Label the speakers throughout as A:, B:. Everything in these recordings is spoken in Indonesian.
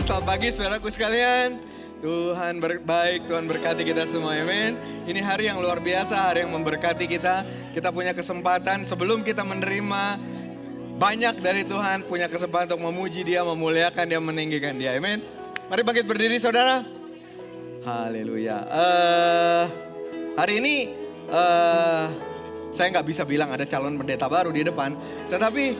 A: Selamat pagi saudaraku sekalian. Tuhan baik, Tuhan berkati kita semua, amin. Ini hari yang luar biasa, hari yang memberkati kita. Kita punya kesempatan sebelum kita menerima banyak dari Tuhan, punya kesempatan untuk memuji Dia, memuliakan Dia, meninggikan Dia, amin. Mari bangkit berdiri saudara. Haleluya. Hari ini saya nggak bisa bilang ada calon pendeta baru di depan, tetapi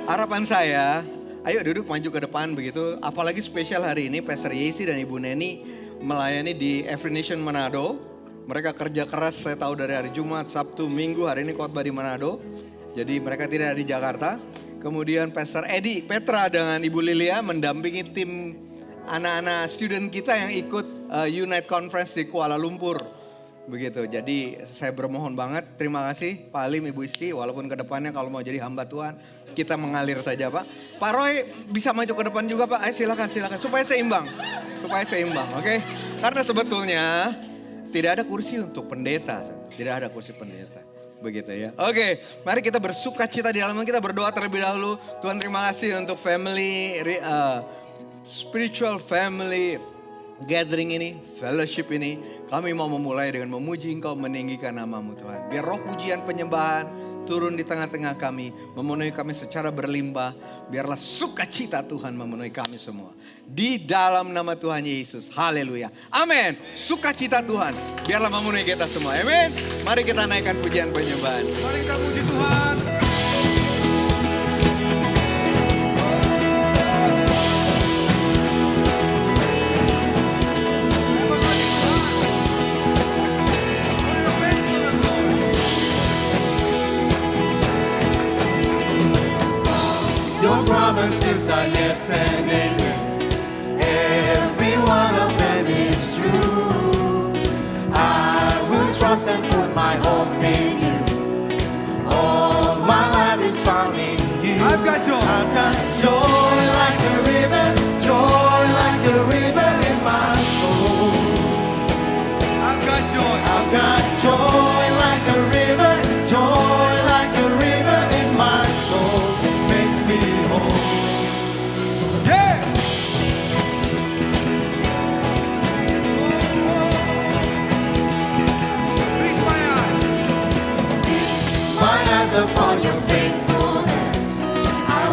A: harapan saya, ayo duduk maju ke depan begitu. Apalagi spesial hari ini, Pastor Yesi dan Ibu Neni melayani di Every Nation Manado. Mereka kerja keras, saya tahu dari hari Jumat, Sabtu, Minggu, hari ini khotbah di Manado. Jadi mereka tidak ada di Jakarta. Kemudian Pastor Edi Petra dengan Ibu Lilia mendampingi tim anak-anak student kita yang ikut Unite Conference di Kuala Lumpur. Begitu, jadi saya bermohon banget, terima kasih Pak Alim, Ibu Isti, walaupun kedepannya kalau mau jadi hamba Tuhan, kita mengalir saja Pak. Pak Roy bisa maju ke depan juga Pak, silakan, supaya seimbang, oke? Karena sebetulnya tidak ada kursi untuk pendeta, begitu ya. Oke, mari kita bersuka cita di dalam, kita berdoa terlebih dahulu. Tuhan terima kasih untuk family, spiritual family gathering ini, fellowship ini. Kami mau memulai dengan memuji Engkau, meninggikan nama-Mu Tuhan. Biar roh pujian penyembahan turun di tengah-tengah kami, memenuhi kami secara berlimpah. Biarlah sukacita Tuhan memenuhi kami semua. Di dalam nama Tuhan Yesus, haleluya. Amin. Sukacita Tuhan, biarlah memenuhi kita semua. Amin. Mari kita naikkan pujian penyembahan.
B: Mari kita puji Tuhan.
C: Your promises are yes and amen. Every one of them is true. I will trust and put my hope in you. All my life is found in you.
B: I've got joy.
C: I've got joy like a river, joy like a river in my soul.
B: I've got joy.
C: I've got joy like a river, joy like a river in my soul. Makes me whole.
B: Yeah. Fix my eyes.
C: My eyes upon your faithfulness. I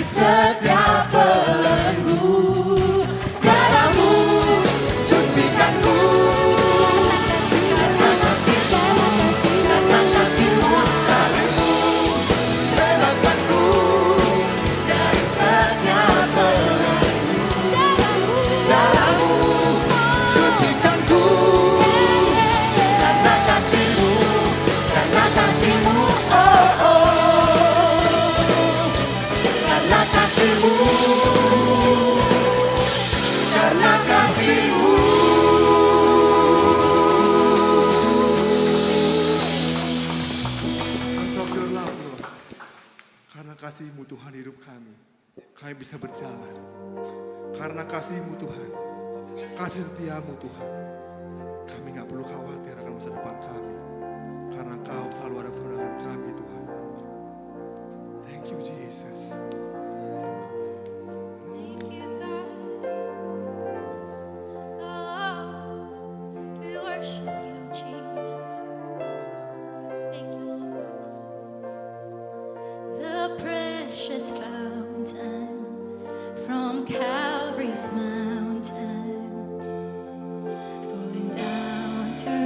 C: setiap belenggu. Darahmu sucikanku, karena kasihmu salibmu bebaskanku dari setiap belenggu. Darahmu sucikanku, karena kasihmu, oh oh, karena kasihmu, karena kasihmu.
B: Because of your love, Lord. Karena kasih-Mu Tuhan hidup kami bisa berjalan. Karena kasih-Mu Tuhan, kasih setia-Mu Tuhan, kami gak perlu khawatir akan masa depan kami. Karena Engkau selalu ada bersama dengan kami Tuhan. Thank you Jesus.
D: Thank you, God. Oh, we worship you, Jesus. Thank you, Lord. The precious fountain from Calvary's mountain, flowing down to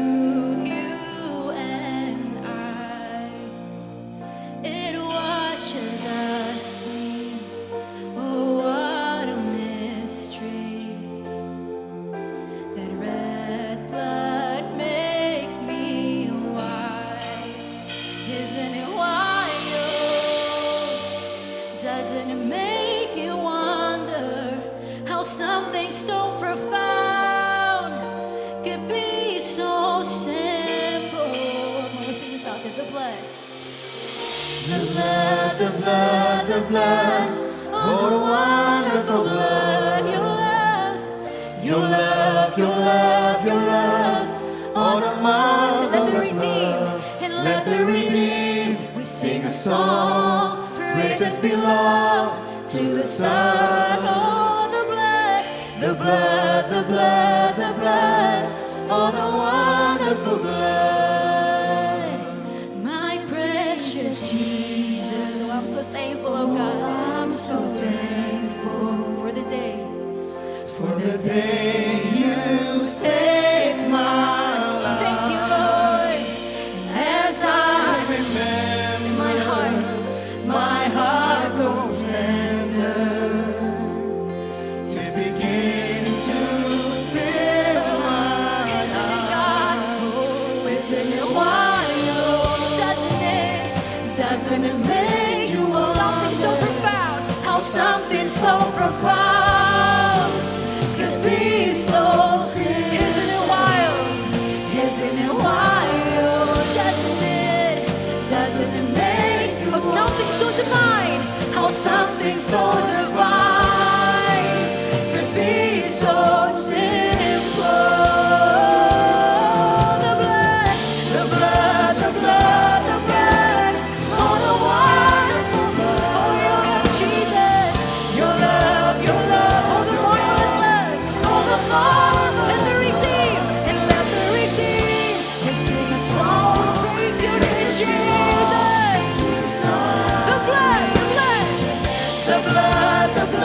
D: you and I. It washes us clean. Oh, what a mystery. That red blood makes me white. Isn't it wild? Doesn't it make you wonder how something so profound could be so simple? Come on, let's sing this out there. The blood. The blood, the blood, the blood, oh the wonderful blood, your love, your love, your love, your love, oh the marvelous love, and let the redeemed, we sing a song, praises belong to the Son, oh the blood, the blood, the blood, the blood, oh the wonderful blood. My precious Jesus, oh I'm so thankful, oh God, I'm so thankful for the day,
C: For the day you saved my life.
D: thank you Lord,
C: As I remember, my heart grows tender. Tears begin to fill my
D: God,
C: eyes. Isn't it wild?
D: doesn't it make you
C: You
D: something so profound,
C: how something so profound could be so simple.
D: isn't it wild,
C: Isn't it wild?
D: doesn't it make you something so divine,
C: How something so divine could be so simple.
D: the blood,
C: The blood, the blood, the blood, oh the wonderful blood.
D: oh your love Jesus,
C: Your love,
D: oh the marvelous love,
C: oh the marvelous
D: let the redeemed, and let the redeemed, we sing a song, praise your name Jesus, the blood, the blood,
C: the blood, the blood.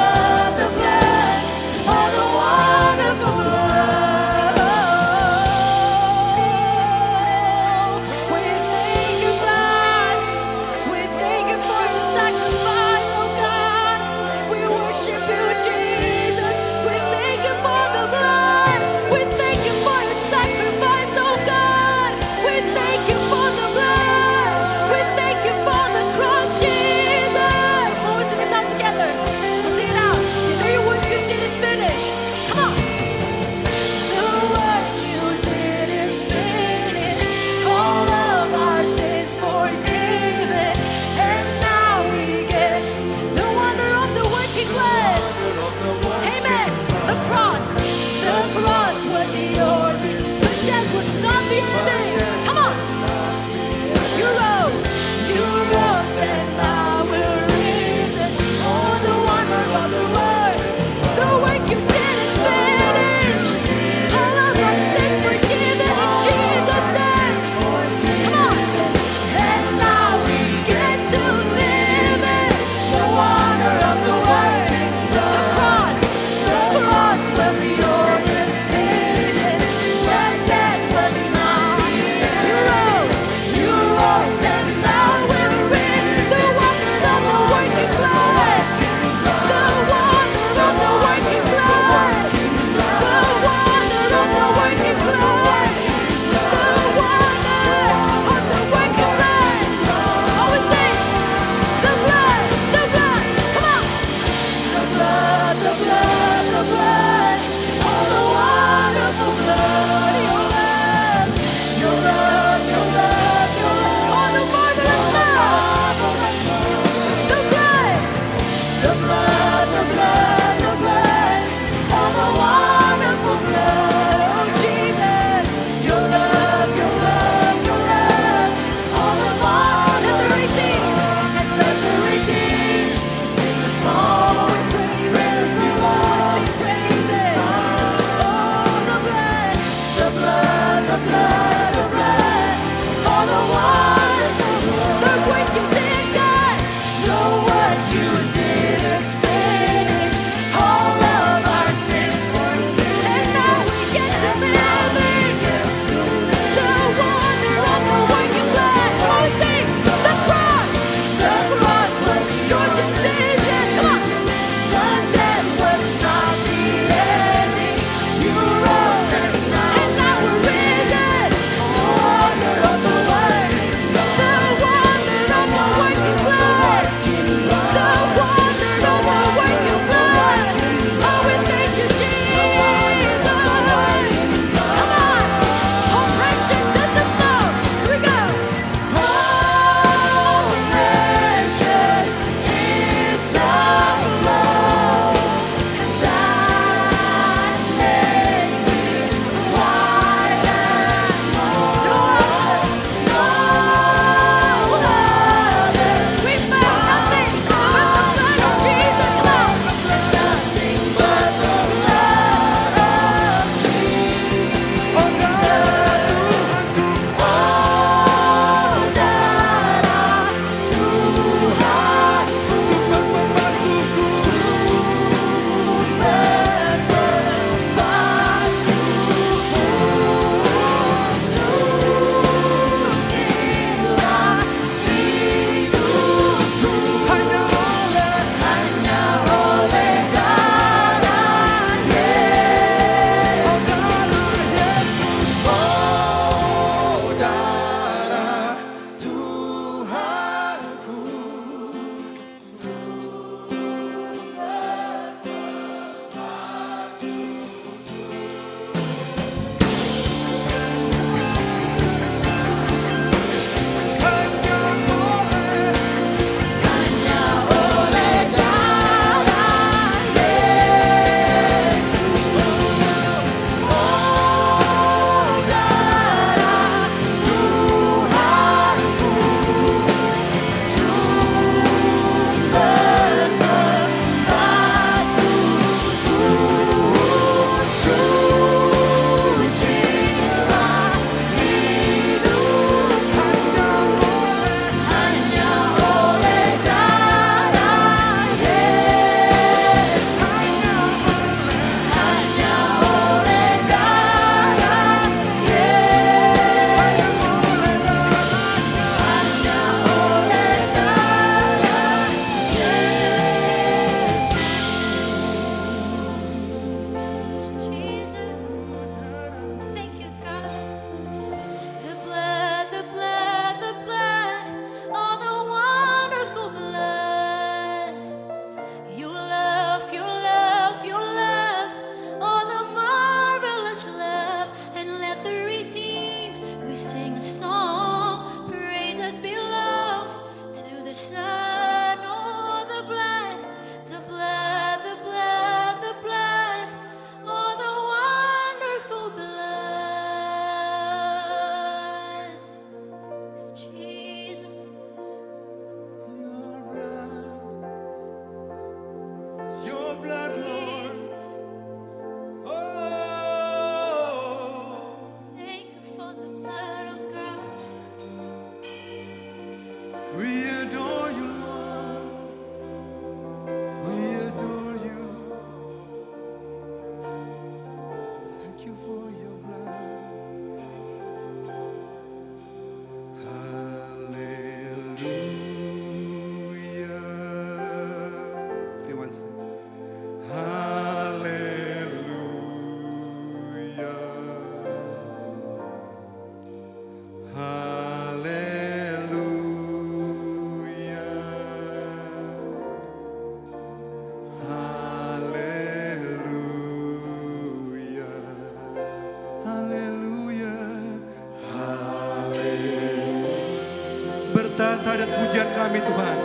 B: sukacita dan pujian kami Tuhan.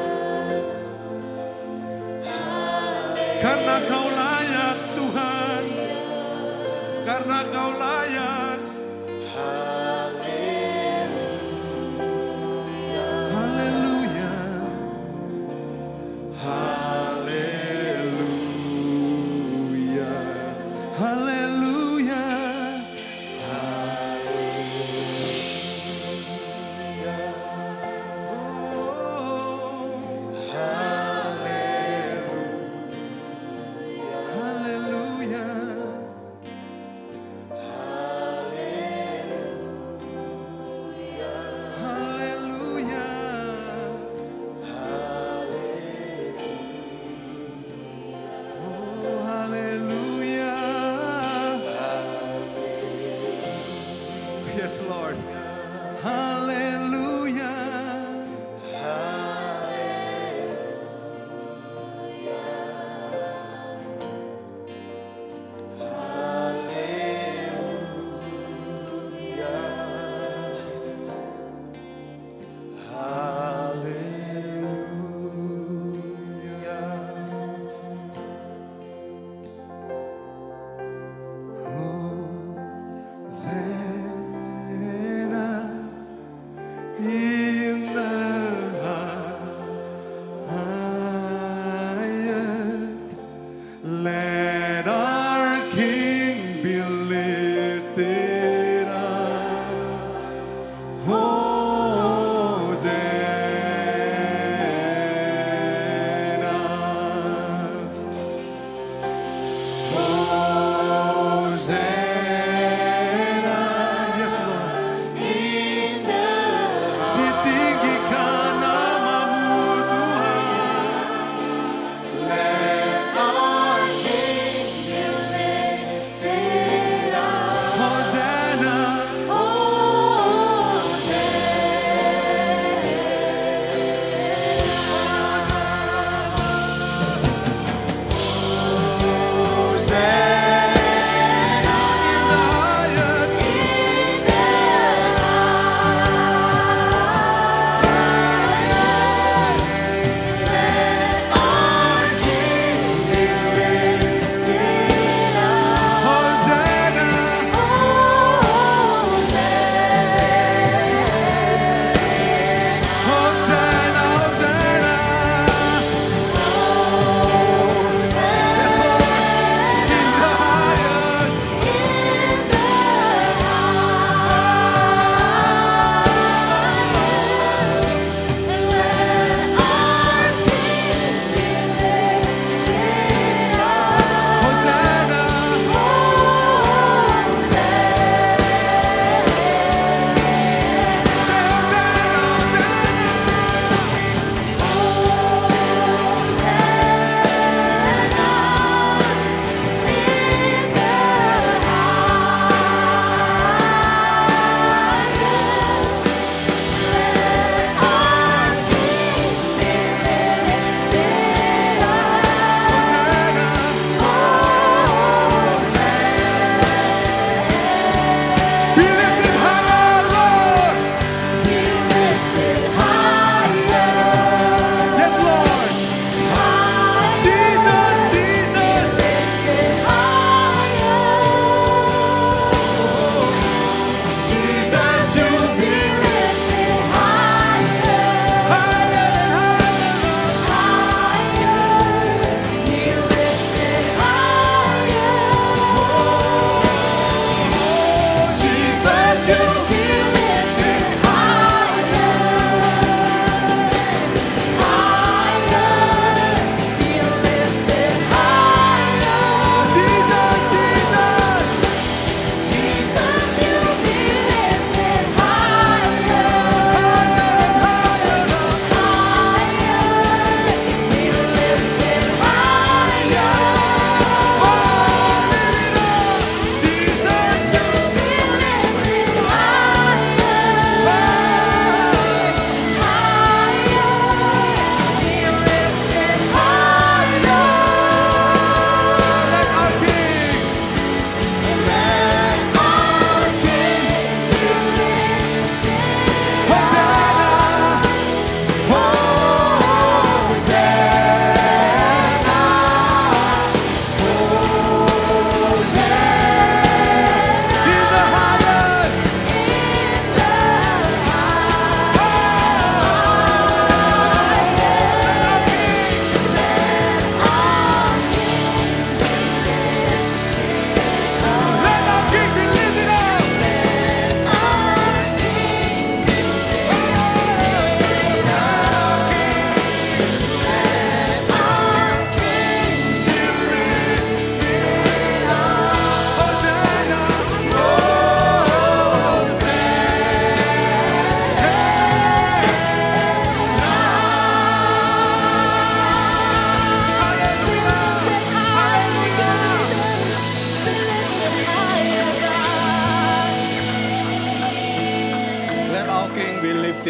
B: Karena Kau layak Tuhan. Karena Kau layak. Haleluya. Haleluya. Haleluya. Oh.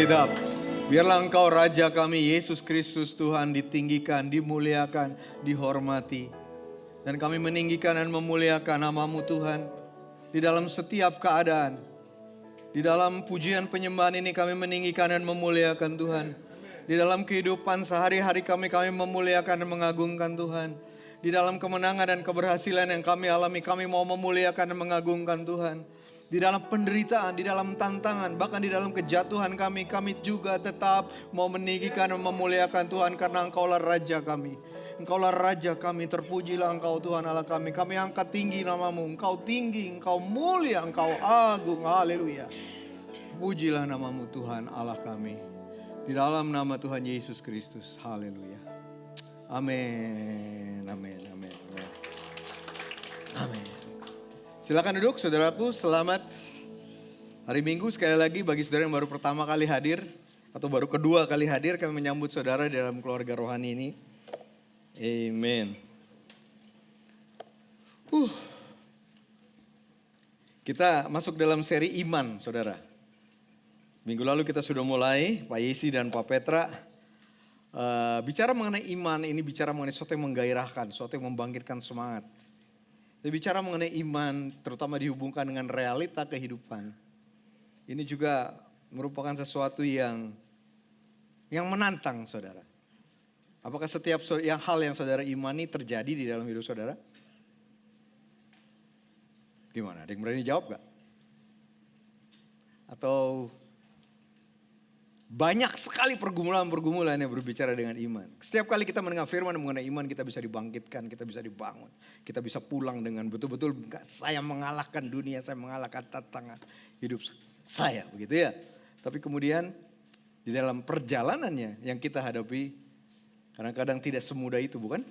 A: Alkitab. Biarlah Engkau Raja kami, Yesus Kristus Tuhan, ditinggikan, dimuliakan, dihormati. Dan kami meninggikan dan memuliakan nama-Mu Tuhan. Di dalam setiap keadaan. Di dalam pujian penyembahan ini kami meninggikan dan memuliakan Tuhan. Di dalam kehidupan sehari-hari kami memuliakan dan mengagungkan Tuhan. Di dalam kemenangan dan keberhasilan yang kami alami, kami mau memuliakan dan mengagungkan Tuhan. Di dalam penderitaan, di dalam tantangan, bahkan di dalam kejatuhan kami juga tetap mau meninggikan dan memuliakan Tuhan karena Engkaulah Raja kami. Engkaulah Raja kami, terpujilah Engkau Tuhan Allah kami. Kami angkat tinggi nama-Mu, Engkau tinggi, Engkau mulia, Engkau agung, haleluya. Pujilah nama-Mu Tuhan Allah kami. Di dalam nama Tuhan Yesus Kristus, haleluya. Amin, amin, amin, amin. Amin. Silakan duduk saudaraku, selamat hari Minggu sekali lagi bagi saudara yang baru pertama kali hadir atau baru kedua kali hadir, kami menyambut saudara di dalam keluarga rohani ini. Amin. Kita masuk dalam seri iman saudara. Minggu lalu kita sudah mulai, Pak Yesi dan Pak Petra. Bicara mengenai iman ini bicara mengenai sesuatu yang menggairahkan, sesuatu yang membangkitkan semangat. Kita bicara mengenai iman terutama dihubungkan dengan realita kehidupan. Ini juga merupakan sesuatu yang menantang saudara. Apakah setiap hal yang saudara imani terjadi di dalam hidup saudara? Gimana? Ada yang berani jawab gak? Atau banyak sekali pergumulan-pergumulan yang berbicara dengan iman. Setiap kali kita mendengar firman mengenai iman, kita bisa dibangkitkan, kita bisa dibangun. Kita bisa pulang dengan betul-betul saya mengalahkan dunia, saya mengalahkan tantangan hidup saya, begitu ya. Tapi kemudian di dalam perjalanannya yang kita hadapi, kadang-kadang tidak semudah itu, bukan?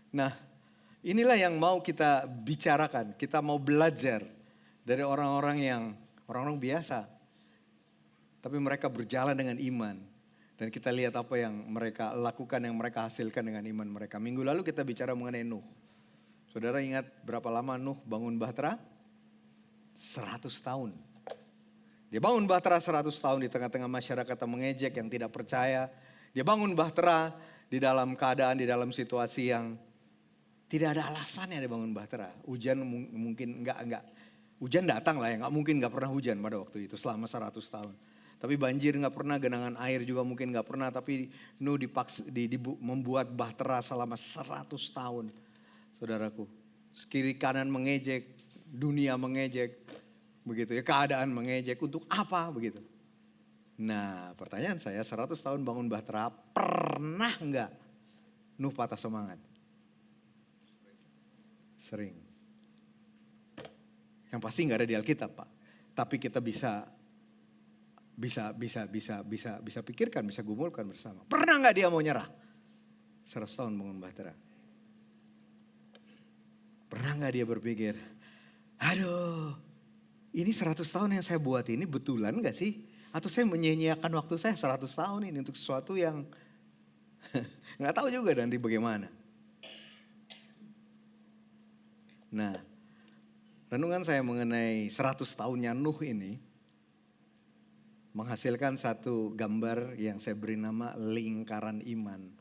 A: Nah, inilah yang mau kita bicarakan. Kita mau belajar dari orang-orang biasa. Tapi mereka berjalan dengan iman. Dan kita lihat apa yang mereka lakukan, yang mereka hasilkan dengan iman mereka. Minggu lalu kita bicara mengenai Nuh. Saudara ingat berapa lama Nuh bangun bahtera? 100 tahun. Dia bangun bahtera 100 tahun di tengah-tengah masyarakat yang mengejek, yang tidak percaya. Dia bangun bahtera di dalam keadaan, di dalam situasi yang tidak ada alasannya dia bangun bahtera. Hujan mungkin enggak. Hujan datang lah ya, enggak pernah hujan pada waktu itu selama 100 tahun. Tapi banjir nggak pernah, genangan air juga mungkin nggak pernah. Tapi Nuh membuat bahtera selama 100 tahun. Saudaraku, kiri kanan mengejek, dunia mengejek. Begitu ya, keadaan mengejek. Untuk apa begitu? Nah pertanyaan saya, 100 tahun bangun bahtera, pernah nggak Nuh patah semangat? Sering. Yang pasti nggak ada di Alkitab Pak. Tapi kita bisa pikirkan, bisa gumulkan bersama. Pernah nggak dia mau nyerah? 100 tahun bangun bahtera. Pernah nggak dia berpikir, aduh ini 100 tahun yang saya buat ini betulan nggak sih? Atau saya menyia-nyiakan waktu saya 100 tahun ini untuk sesuatu yang nggak tahu juga nanti bagaimana. Nah, renungan saya mengenai 100 tahunnya Nuh ini menghasilkan satu gambar yang saya beri nama lingkaran iman.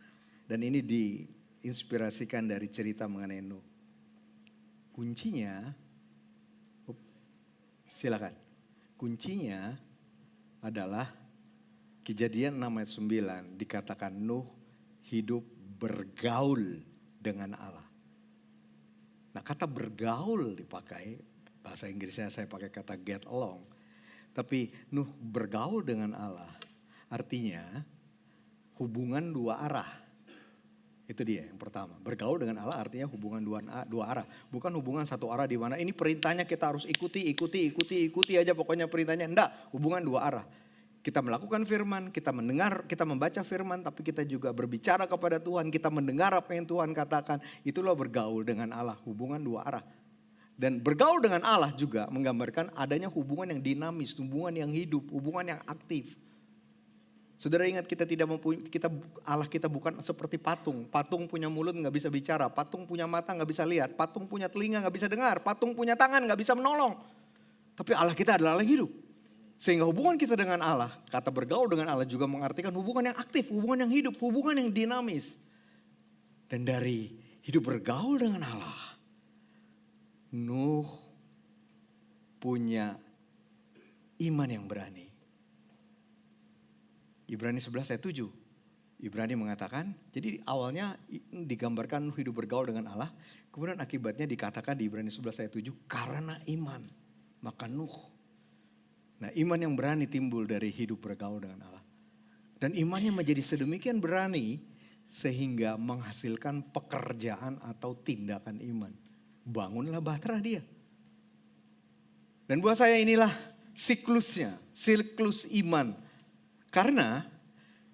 A: Dan ini diinspirasikan dari cerita mengenai Nuh. Kuncinya, silakan. Kuncinya adalah Kejadian 6 ayat 9 dikatakan Nuh hidup bergaul dengan Allah. Nah kata bergaul dipakai, bahasa Inggrisnya saya pakai kata get along. Tapi Nuh bergaul dengan Allah, artinya hubungan dua arah. Itu dia yang pertama. Bergaul dengan Allah artinya hubungan dua arah. Bukan hubungan satu arah di mana ini perintahnya kita harus ikuti aja pokoknya perintahnya. Enggak, hubungan dua arah. Kita melakukan firman, kita mendengar, kita membaca firman, tapi kita juga berbicara kepada Tuhan. Kita mendengar apa yang Tuhan katakan. Itulah bergaul dengan Allah, hubungan dua arah. Dan bergaul dengan Allah juga menggambarkan adanya hubungan yang dinamis, hubungan yang hidup, hubungan yang aktif. Saudara ingat Allah kita bukan seperti patung. Patung punya mulut nggak bisa bicara, patung punya mata nggak bisa lihat, patung punya telinga nggak bisa dengar, patung punya tangan nggak bisa menolong. Tapi Allah kita adalah Allah hidup. Sehingga hubungan kita dengan Allah, kata bergaul dengan Allah juga mengartikan hubungan yang aktif, hubungan yang hidup, hubungan yang dinamis. Dan dari hidup bergaul dengan Allah, Nuh punya iman yang berani. Ibrani 11 ayat 7. Ibrani mengatakan, jadi awalnya digambarkan Nuh hidup bergaul dengan Allah. Kemudian akibatnya dikatakan di Ibrani 11 ayat 7, karena iman maka Nuh. Nah, iman yang berani timbul dari hidup bergaul dengan Allah. Dan imannya menjadi sedemikian berani sehingga menghasilkan pekerjaan atau tindakan iman. Bangunlah bahtera dia. Dan buat saya inilah siklusnya, siklus iman. Karena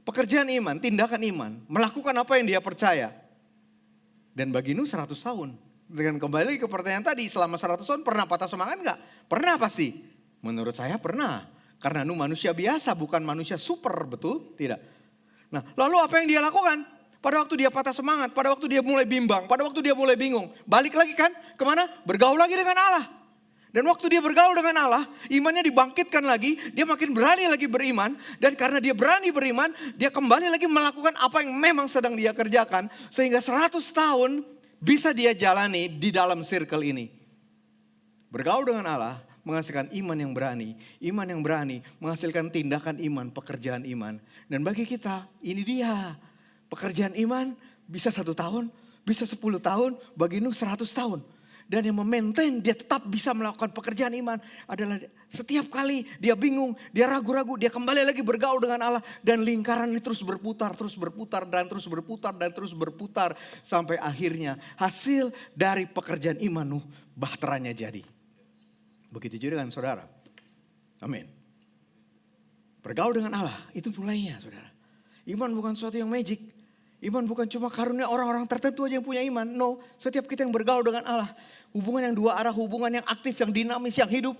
A: pekerjaan iman, tindakan iman, melakukan apa yang dia percaya. Dan bagi Nuh 100 tahun. Dengan kembali ke pertanyaan tadi, selama 100 tahun pernah patah semangat gak? Pernah pasti. Menurut saya pernah. Karena Nuh manusia biasa, bukan manusia super, betul? Tidak. Nah, lalu apa yang dia lakukan? Pada waktu dia patah semangat, pada waktu dia mulai bimbang, pada waktu dia mulai bingung. Balik lagi kan, kemana? Bergaul lagi dengan Allah. Dan waktu dia bergaul dengan Allah, imannya dibangkitkan lagi, dia makin berani lagi beriman. Dan karena dia berani beriman, dia kembali lagi melakukan apa yang memang sedang dia kerjakan. Sehingga 100 tahun bisa dia jalani di dalam circle ini. Bergaul dengan Allah menghasilkan iman yang berani menghasilkan tindakan iman, pekerjaan iman. Dan bagi kita ini dia, pekerjaan iman bisa 1 tahun, bisa 10 tahun, bagi Nuh 100 tahun. Dan yang memaintain dia tetap bisa melakukan pekerjaan iman adalah setiap kali dia bingung, dia ragu-ragu, dia kembali lagi bergaul dengan Allah. Dan lingkaran ini terus berputar, dan terus berputar. Sampai akhirnya hasil dari pekerjaan iman Nuh, bahteranya jadi. Begitu juga dengan saudara. Amin. Bergaul dengan Allah, itu mulainya saudara. Iman bukan sesuatu yang magic. Iman bukan cuma karunia orang-orang tertentu aja yang punya iman. No, setiap kita yang bergaul dengan Allah. Hubungan yang dua arah, hubungan yang aktif, yang dinamis, yang hidup.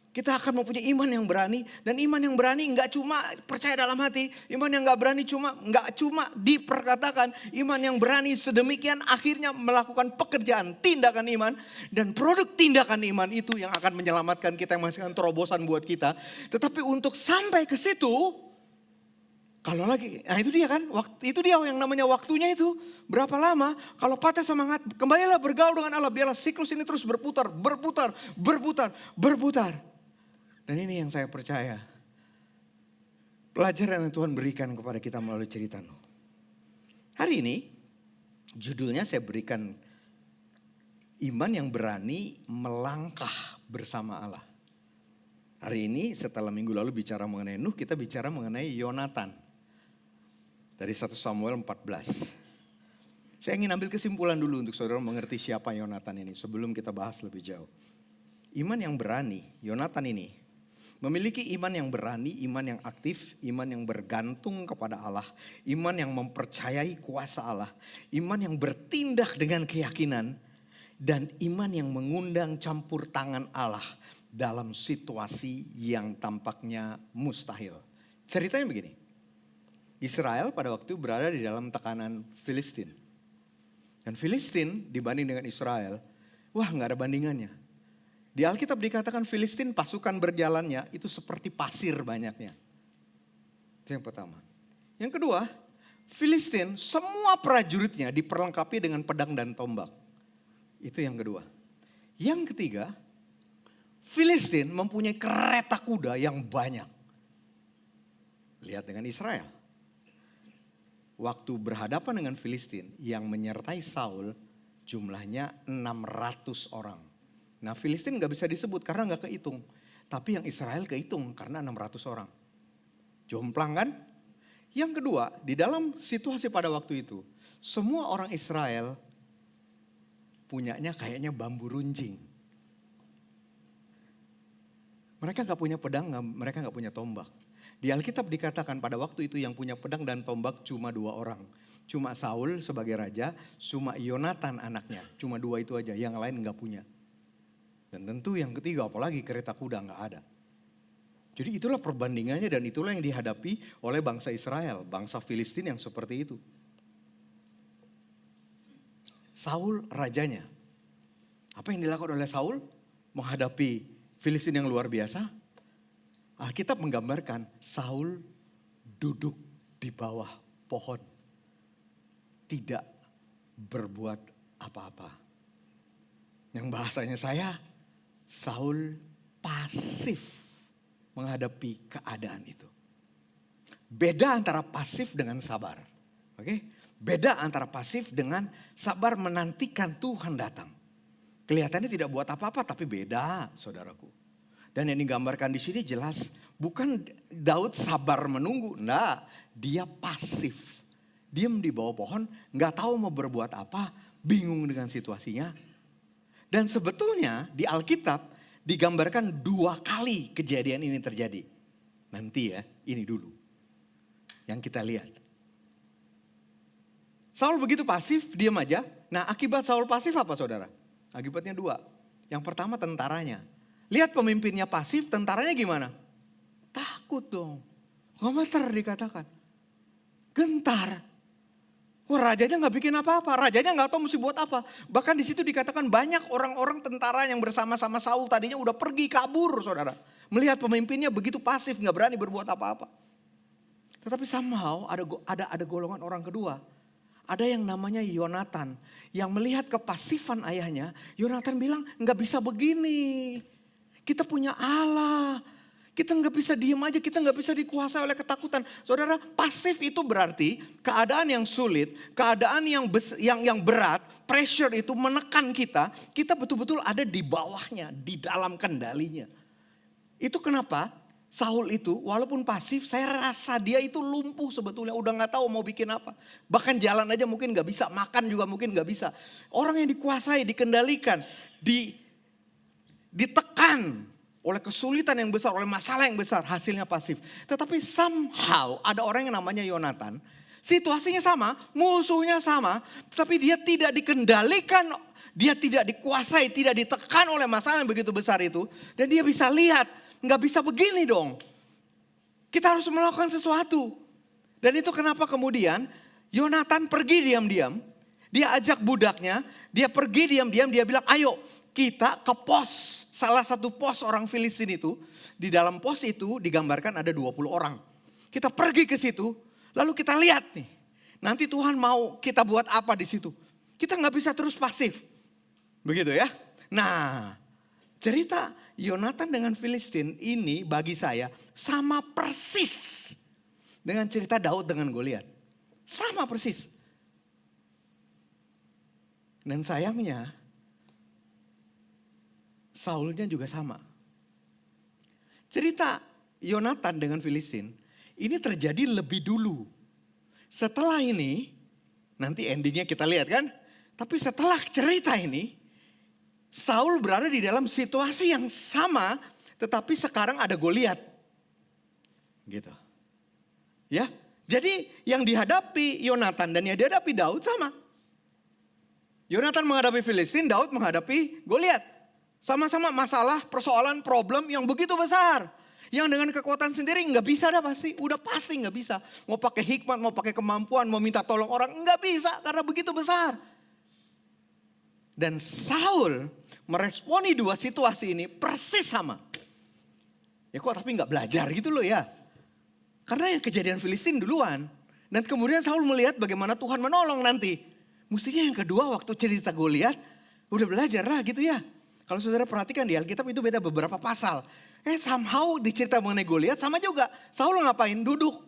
A: Kita akan mempunyai iman yang berani. Dan iman yang berani enggak cuma percaya dalam hati. Iman yang enggak berani enggak cuma diperkatakan. Iman yang berani sedemikian akhirnya melakukan pekerjaan, tindakan iman. Dan produk tindakan iman itu yang akan menyelamatkan kita, yang menghasilkan terobosan buat kita. Tetapi untuk sampai ke situ, kalau lagi, nah itu dia kan, itu dia yang namanya waktunya itu. Berapa lama, kalau patah semangat, kembalilah bergaul dengan Allah. Biarlah siklus ini terus berputar. Dan ini yang saya percaya. Pelajaran yang Tuhan berikan kepada kita melalui cerita Nuh. Hari ini, judulnya saya berikan iman yang berani melangkah bersama Allah. Hari ini setelah minggu lalu bicara mengenai Nuh, kita bicara mengenai Yonatan. Dari 1 Samuel 14. Saya ingin ambil kesimpulan dulu untuk saudara mengerti siapa Yonatan ini sebelum kita bahas lebih jauh. Iman yang berani, Yonatan ini memiliki iman yang berani, iman yang aktif, iman yang bergantung kepada Allah, iman yang mempercayai kuasa Allah, iman yang bertindak dengan keyakinan, dan iman yang mengundang campur tangan Allah dalam situasi yang tampaknya mustahil. Ceritanya begini, Israel pada waktu berada di dalam tekanan Filistin. Dan Filistin dibanding dengan Israel, wah gak ada bandingannya. Di Alkitab dikatakan Filistin pasukan berjalannya itu seperti pasir banyaknya. Itu yang pertama. Yang kedua, Filistin semua prajuritnya diperlengkapi dengan pedang dan tombak. Itu yang kedua. Yang ketiga, Filistin mempunyai kereta kuda yang banyak. Lihat dengan Israel. Waktu berhadapan dengan Filistin yang menyertai Saul jumlahnya 600 orang. Nah Filistin gak bisa disebut karena gak kehitung. Tapi yang Israel kehitung karena 600 orang. Jomplang kan? Yang kedua, di dalam situasi pada waktu itu, semua orang Israel punyanya kayaknya bambu runcing. Mereka gak punya pedang, mereka gak punya tombak. Di Alkitab dikatakan pada waktu itu yang punya pedang dan tombak cuma 2 orang. Cuma Saul sebagai raja, cuma Yonatan anaknya. Cuma 2 itu aja, yang lain gak punya. Dan tentu yang ketiga apalagi kereta kuda gak ada. Jadi itulah perbandingannya dan itulah yang dihadapi oleh bangsa Israel. Bangsa Filistin yang seperti itu. Saul rajanya. Apa yang dilakukan oleh Saul menghadapi Filistin yang luar biasa? Alkitab menggambarkan Saul duduk di bawah pohon. Tidak berbuat apa-apa. Yang bahasanya Saul pasif menghadapi keadaan itu. Beda antara pasif dengan sabar. Oke? Beda antara pasif dengan sabar menantikan Tuhan datang. Kelihatannya tidak buat apa-apa tapi beda, saudaraku. Dan yang digambarkan di sini jelas bukan Daud sabar menunggu. Nah, dia pasif. Diam di bawah pohon, nggak tahu mau berbuat apa, bingung dengan situasinya. Dan sebetulnya di Alkitab digambarkan 2 kali kejadian ini terjadi. Nanti ya, ini dulu yang kita lihat. Saul begitu pasif, diam aja. Nah, akibat Saul pasif apa, saudara? Akibatnya 2. Yang pertama tentaranya. Lihat pemimpinnya pasif, tentaranya gimana? Takut dong. Gemeter dikatakan. Gentar. Wah, rajanya nggak bikin apa-apa. Rajanya nggak tahu mesti buat apa. Bahkan di situ dikatakan banyak orang-orang tentara yang bersama-sama Saul tadinya udah pergi kabur, saudara. Melihat pemimpinnya begitu pasif, nggak berani berbuat apa-apa. Tetapi somehow ada golongan orang kedua. Ada yang namanya Yonatan. Yang melihat kepasifan ayahnya. Yonatan bilang nggak bisa begini. Kita punya Allah. Kita nggak bisa diem aja, kita nggak bisa dikuasai oleh ketakutan. Saudara, pasif itu berarti keadaan yang sulit, keadaan yang berat, pressure itu menekan kita betul-betul ada di bawahnya, di dalam kendalinya. Itu kenapa Saul itu walaupun pasif, saya rasa dia itu lumpuh sebetulnya, udah nggak tahu mau bikin apa. Bahkan jalan aja mungkin nggak bisa, makan juga mungkin nggak bisa. Orang yang dikuasai, dikendalikan, ditekan oleh kesulitan yang besar, oleh masalah yang besar, hasilnya pasif. Tetapi somehow ada orang yang namanya Yonatan. Situasinya sama, musuhnya sama, tetapi dia tidak dikendalikan, dia tidak dikuasai, tidak ditekan oleh masalah yang begitu besar itu. Dan dia bisa lihat, nggak bisa begini dong. Kita harus melakukan sesuatu. Dan itu kenapa kemudian Yonatan pergi diam-diam. Dia ajak budaknya, dia pergi diam-diam, dia bilang ayo kita ke pos. Salah satu pos orang Filistin itu, di dalam pos itu digambarkan ada 20 orang. Kita pergi ke situ, lalu kita lihat nih. Nanti Tuhan mau kita buat apa di situ. Kita nggak bisa terus pasif. Begitu ya. Nah, cerita Yonatan dengan Filistin ini bagi saya sama persis dengan cerita Daud dengan Goliat. Sama persis. Dan sayangnya, Saulnya juga sama. Cerita Yonatan dengan Filistin ini terjadi lebih dulu. Setelah ini, nanti endingnya kita lihat kan. Tapi setelah cerita ini, Saul berada di dalam situasi yang sama, tetapi sekarang ada Goliat. Gitu. Ya, jadi yang dihadapi Yonatan dan yang dihadapi Daud sama. Yonatan menghadapi Filistin, Daud menghadapi Goliat. Sama-sama masalah, persoalan, problem yang begitu besar. Yang dengan kekuatan sendiri nggak bisa dah pasti. Udah pasti nggak bisa. Mau pakai hikmat, mau pakai kemampuan, mau minta tolong orang. Nggak bisa karena begitu besar. Dan Saul meresponi 2 situasi ini persis sama. Ya kok tapi nggak belajar gitu loh ya. Karena yang kejadian Filistin duluan. Dan kemudian Saul melihat bagaimana Tuhan menolong nanti. Mestinya yang kedua waktu cerita Goliat udah belajar lah gitu ya. Kalau saudara perhatikan di Alkitab itu beda beberapa pasal. Somehow dicerita mengenai Goliat sama juga. Saul ngapain? Duduk.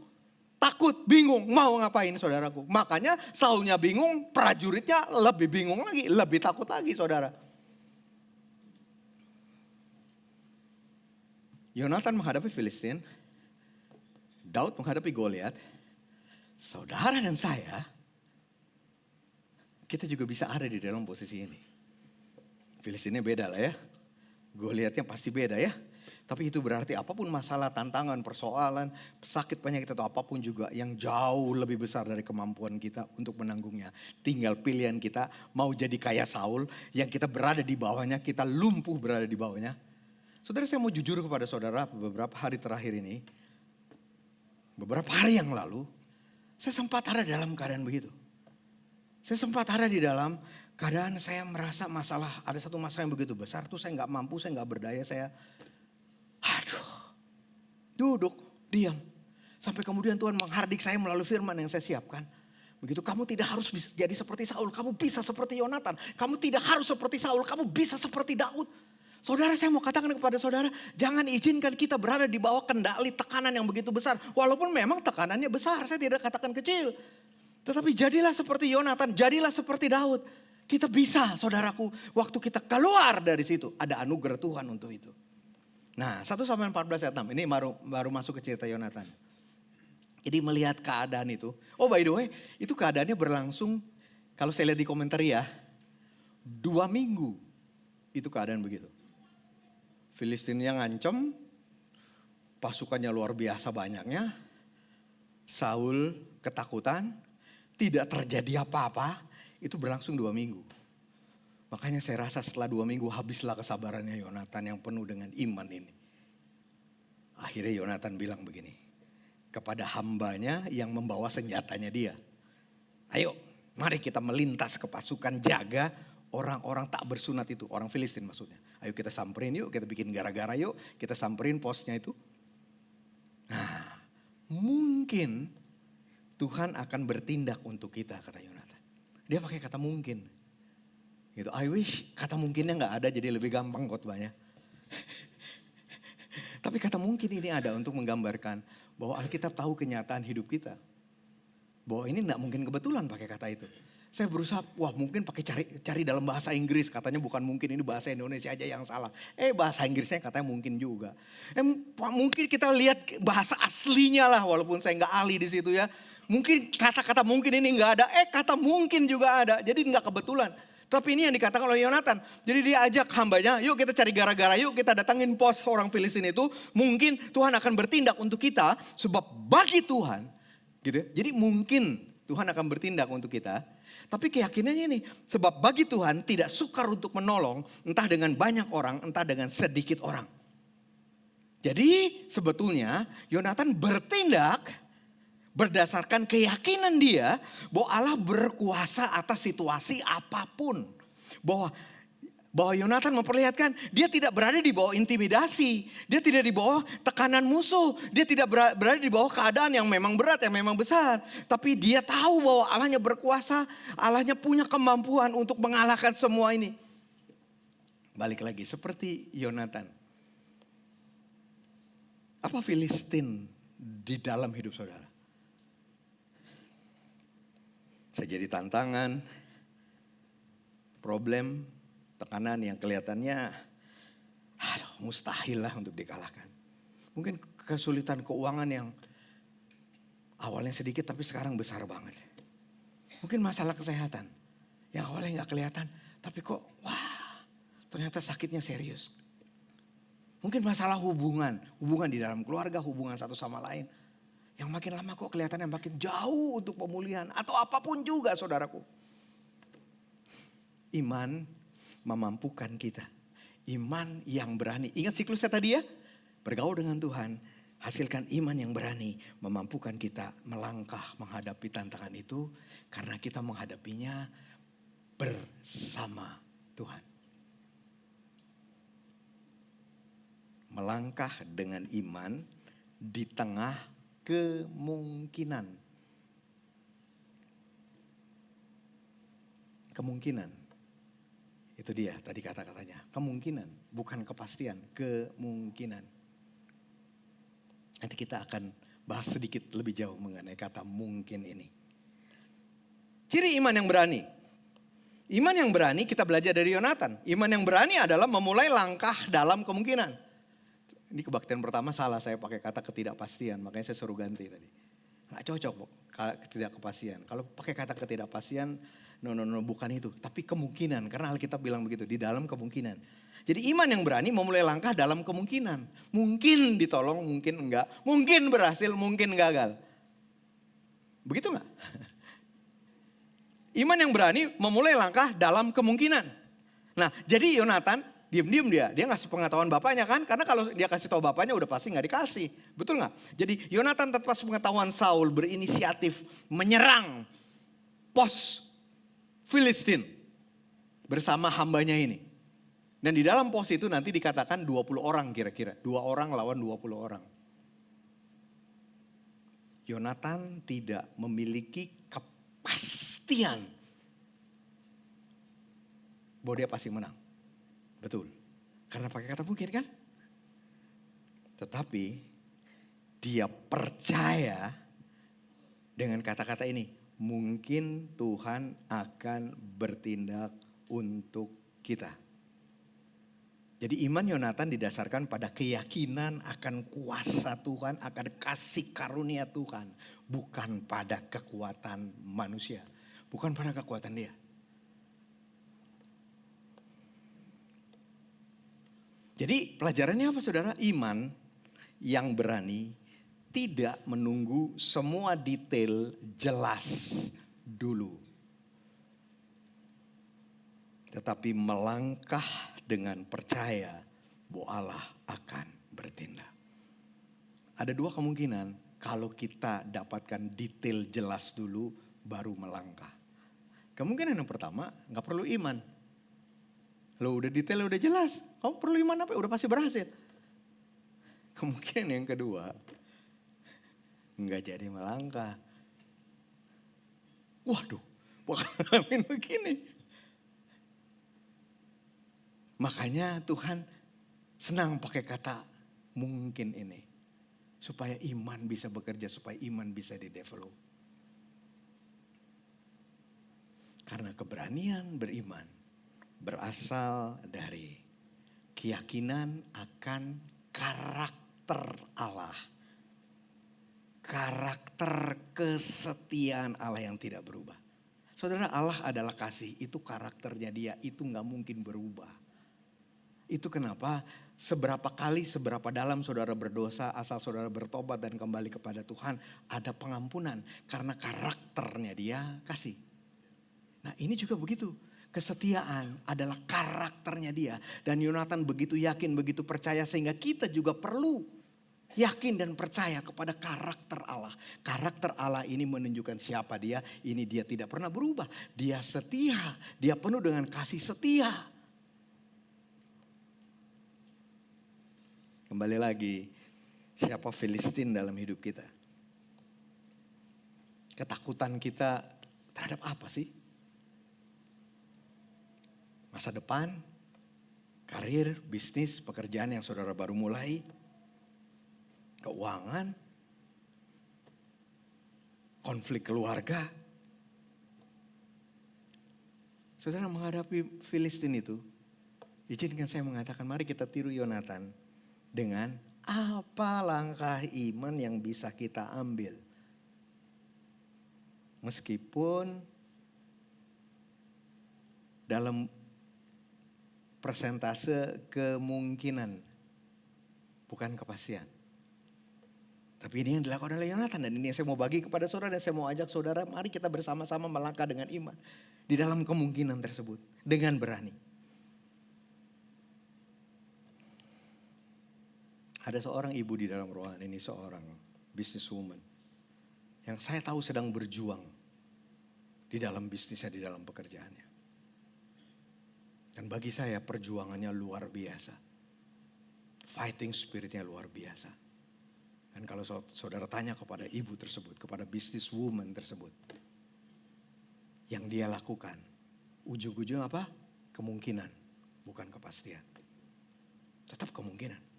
A: Takut, bingung, mau ngapain saudaraku. Makanya Saulnya bingung, prajuritnya lebih bingung lagi. Lebih takut lagi saudara. Yonatan menghadapi Filistin. Daud menghadapi Goliat. Saudara dan saya, kita juga bisa ada di dalam posisi ini. Filistinnya beda lah ya. Goliatnya pasti beda ya. Tapi itu berarti apapun masalah, tantangan, persoalan, sakit, penyakit atau apapun juga yang jauh lebih besar dari kemampuan kita untuk menanggungnya. Tinggal pilihan kita mau jadi kayak Saul yang kita berada di bawahnya, kita lumpuh berada di bawahnya. Saudara, saya mau jujur kepada saudara beberapa hari terakhir ini. Beberapa hari yang lalu saya sempat ada dalam keadaan begitu. Saya sempat ada di dalam keadaan saya merasa ada satu masalah yang begitu besar tuh saya nggak mampu, saya nggak berdaya, saya Duduk, diam. Sampai kemudian Tuhan menghardik saya melalui firman yang saya siapkan. Begitu, kamu tidak harus bisa jadi seperti Saul, kamu bisa seperti Yonatan. Kamu tidak harus seperti Saul, kamu bisa seperti Daud. Saudara, saya mau katakan kepada saudara, jangan izinkan kita berada di bawah kendali tekanan yang begitu besar. Walaupun memang tekanannya besar, saya tidak katakan kecil. Tetapi jadilah seperti Yonatan, jadilah seperti Daud. Kita bisa, saudaraku, waktu kita keluar dari situ, ada anugerah Tuhan untuk itu. Nah, 1 Samuel 14 ayat 6, ini baru masuk ke cerita Yonatan. Jadi melihat keadaan itu, oh by the way, itu keadaannya berlangsung, kalau saya lihat di komentar ya, 2 minggu itu keadaan begitu. Filistinnya ngancem, pasukannya luar biasa banyaknya, Saul ketakutan, tidak terjadi apa-apa, itu berlangsung 2 minggu. Makanya saya rasa setelah 2 minggu habislah kesabarannya Yonatan yang penuh dengan iman ini. Akhirnya Yonatan bilang begini, kepada hambanya yang membawa senjatanya dia. Ayo, mari kita melintas ke pasukan, jaga orang-orang tak bersunat itu. Orang Filistin maksudnya. Ayo kita samperin yuk, kita bikin gara-gara yuk. Kita samperin posnya itu. Nah, mungkin Tuhan akan bertindak untuk kita, kata Yonatan. Dia pakai kata mungkin. Gitu. I wish kata mungkinnya gak ada, jadi lebih gampang khotbahnya. Tapi kata mungkin ini ada untuk menggambarkan bahwa Alkitab tahu kenyataan hidup kita. Bahwa ini gak mungkin kebetulan pakai kata itu. Saya berusaha, wah mungkin pakai cari dalam bahasa Inggris. Katanya bukan mungkin, ini bahasa Indonesia aja yang salah. Bahasa Inggrisnya katanya mungkin juga. Mungkin kita lihat bahasa aslinya lah, walaupun saya gak ahli di situ ya. Mungkin kata-kata mungkin ini gak ada, kata mungkin juga ada. Jadi gak kebetulan. Tapi ini yang dikatakan oleh Yonatan. Jadi dia ajak hambanya, yuk kita cari gara-gara, yuk kita datangin pos orang Filistin itu. Mungkin Tuhan akan bertindak untuk kita, sebab bagi Tuhan, gitu ya. Jadi mungkin Tuhan akan bertindak untuk kita. Tapi keyakinannya ini, sebab bagi Tuhan tidak sukar untuk menolong, entah dengan banyak orang, entah dengan sedikit orang. Jadi sebetulnya Yonatan bertindak berdasarkan keyakinan dia bahwa Allah berkuasa atas situasi apapun. Bahwa Yonatan memperlihatkan dia tidak berada di bawah intimidasi. Dia tidak di bawah tekanan musuh. Dia tidak berada di bawah keadaan yang memang berat, yang memang besar. Tapi dia tahu bahwa Allahnya berkuasa. Allahnya punya kemampuan untuk mengalahkan semua ini. Balik lagi seperti Yonatan. Apa Filistin di dalam hidup saudara? Bisa jadi tantangan, problem, tekanan yang kelihatannya mustahil lah untuk dikalahkan. Mungkin kesulitan keuangan yang awalnya sedikit tapi sekarang besar banget. Mungkin masalah kesehatan yang awalnya gak kelihatan tapi kok ternyata sakitnya serius. Mungkin masalah hubungan di dalam keluarga, hubungan satu sama lain. Yang makin lama kok kelihatannya makin jauh untuk pemulihan. Atau apapun juga saudaraku. Iman memampukan kita. Iman yang berani. Ingat siklusnya tadi ya. Bergaul dengan Tuhan. Hasilkan iman yang berani. Memampukan kita melangkah menghadapi tantangan itu. Karena kita menghadapinya bersama Tuhan. Melangkah dengan iman di tengah kemungkinan. Kemungkinan. Itu dia tadi kata-katanya. Kemungkinan, bukan kepastian, kemungkinan. Nanti kita akan bahas sedikit lebih jauh mengenai kata mungkin ini. Ciri iman yang berani. Iman yang berani kita belajar dari Yonatan. Iman yang berani adalah memulai langkah dalam kemungkinan. Ini kebaktian pertama salah, saya pakai kata ketidakpastian. Makanya saya suruh ganti tadi. Gak cocok ketidakpastian. Kalau pakai kata ketidakpastian, no, bukan itu. Tapi kemungkinan, karena Alkitab bilang begitu, di dalam kemungkinan. Jadi iman yang berani memulai langkah dalam kemungkinan. Mungkin ditolong, mungkin enggak. Mungkin berhasil, mungkin gagal. Begitu enggak? Iman yang berani memulai langkah dalam kemungkinan. Nah, jadi Yonatan diam-diam dia ngasih pengetahuan bapaknya kan. Karena kalau dia kasih tahu bapaknya udah pasti gak dikasih. Betul gak? Jadi Yonatan tanpa pengetahuan Saul berinisiatif menyerang pos Filistin bersama hambanya ini. Dan di dalam pos itu nanti dikatakan 20 orang kira-kira. 2 orang lawan 20 orang. Yonatan tidak memiliki kepastian bahwa dia pasti menang. Betul. Karena pakai kata mungkin kan? Tetapi dia percaya dengan kata-kata ini. Mungkin Tuhan akan bertindak untuk kita. Jadi iman Yonatan didasarkan pada keyakinan akan kuasa Tuhan, akan kasih karunia Tuhan. Bukan pada kekuatan manusia. Bukan pada kekuatan dia. Jadi pelajarannya apa saudara? Iman yang berani tidak menunggu semua detail jelas dulu. Tetapi melangkah dengan percaya bahwa Allah akan bertindak. Ada dua kemungkinan kalau kita dapatkan detail jelas dulu baru melangkah. Kemungkinan yang pertama gak perlu iman. Lo udah detail udah jelas. Kamu perlu iman apa? Udah pasti berhasil. Kemungkinan yang kedua nggak jadi melangkah. Waduh, bukan begini. Makanya Tuhan senang pakai kata mungkin ini. Supaya iman bisa bekerja, supaya iman bisa didevelop. Karena keberanian beriman berasal dari keyakinan akan karakter Allah. Karakter kesetiaan Allah yang tidak berubah. Saudara, Allah adalah kasih, itu karakternya dia, itu gak mungkin berubah. Itu kenapa seberapa kali, seberapa dalam saudara berdosa, asal saudara bertobat dan kembali kepada Tuhan, ada pengampunan. Karena karakternya dia kasih. Nah ini juga begitu. Kesetiaan adalah karakternya dia. Dan Yonatan begitu yakin, begitu percaya sehingga kita juga perlu yakin dan percaya kepada karakter Allah. Karakter Allah ini menunjukkan siapa dia. Ini dia tidak pernah berubah. Dia setia. Dia penuh dengan kasih setia. Kembali lagi, siapa Filistin dalam hidup kita? Ketakutan kita terhadap apa sih? Masa depan, karir, bisnis, pekerjaan yang saudara baru mulai, keuangan, konflik keluarga. Saudara menghadapi Filistin itu, izinkan saya mengatakan mari kita tiru Yonatan dengan apa langkah iman yang bisa kita ambil. Meskipun dalam persentase kemungkinan, bukan kepastian. Tapi ini yang dilakukan oleh Yonatan dan ini yang saya mau bagi kepada saudara dan saya mau ajak saudara, mari kita bersama-sama melangkah dengan iman di dalam kemungkinan tersebut dengan berani. Ada seorang ibu di dalam ruangan ini, seorang businesswoman yang saya tahu sedang berjuang di dalam bisnisnya, di dalam pekerjaannya. Dan bagi saya perjuangannya luar biasa. Fighting spiritnya luar biasa. Dan kalau saudara tanya kepada ibu tersebut, kepada businesswoman tersebut, yang dia lakukan, ujung-ujung apa? Kemungkinan, bukan kepastian. Tetap kemungkinan.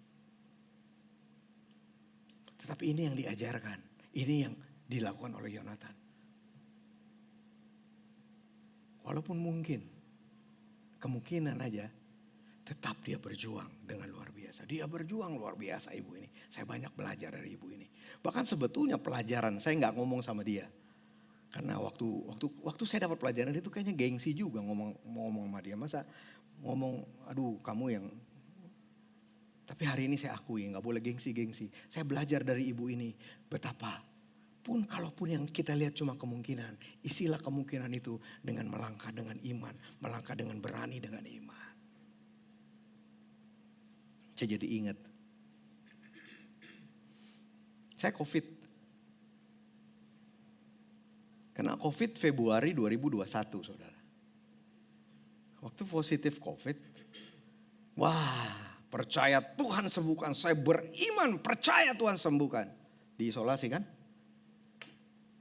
A: Tetapi ini yang diajarkan, ini yang dilakukan oleh Yonatan. Walaupun mungkin, kemungkinan aja, tetap dia berjuang dengan luar biasa. Dia berjuang luar biasa ibu ini. Saya banyak belajar dari ibu ini. Bahkan sebetulnya pelajaran, saya nggak ngomong sama dia. Karena waktu saya dapat pelajaran itu kayaknya gengsi juga ngomong sama dia. Masa ngomong, aduh kamu yang... Tapi hari ini saya akui gak boleh gengsi-gengsi. Saya belajar dari ibu ini betapa pun kalaupun yang kita lihat cuma kemungkinan. Isilah kemungkinan itu dengan melangkah dengan iman. Melangkah dengan berani dengan iman. Saya jadi ingat. Saya COVID. Kena COVID Februari 2021 saudara. Waktu positif COVID. Wah. Percaya Tuhan sembuhkan. Saya beriman percaya Tuhan sembuhkan. Diisolasi kan?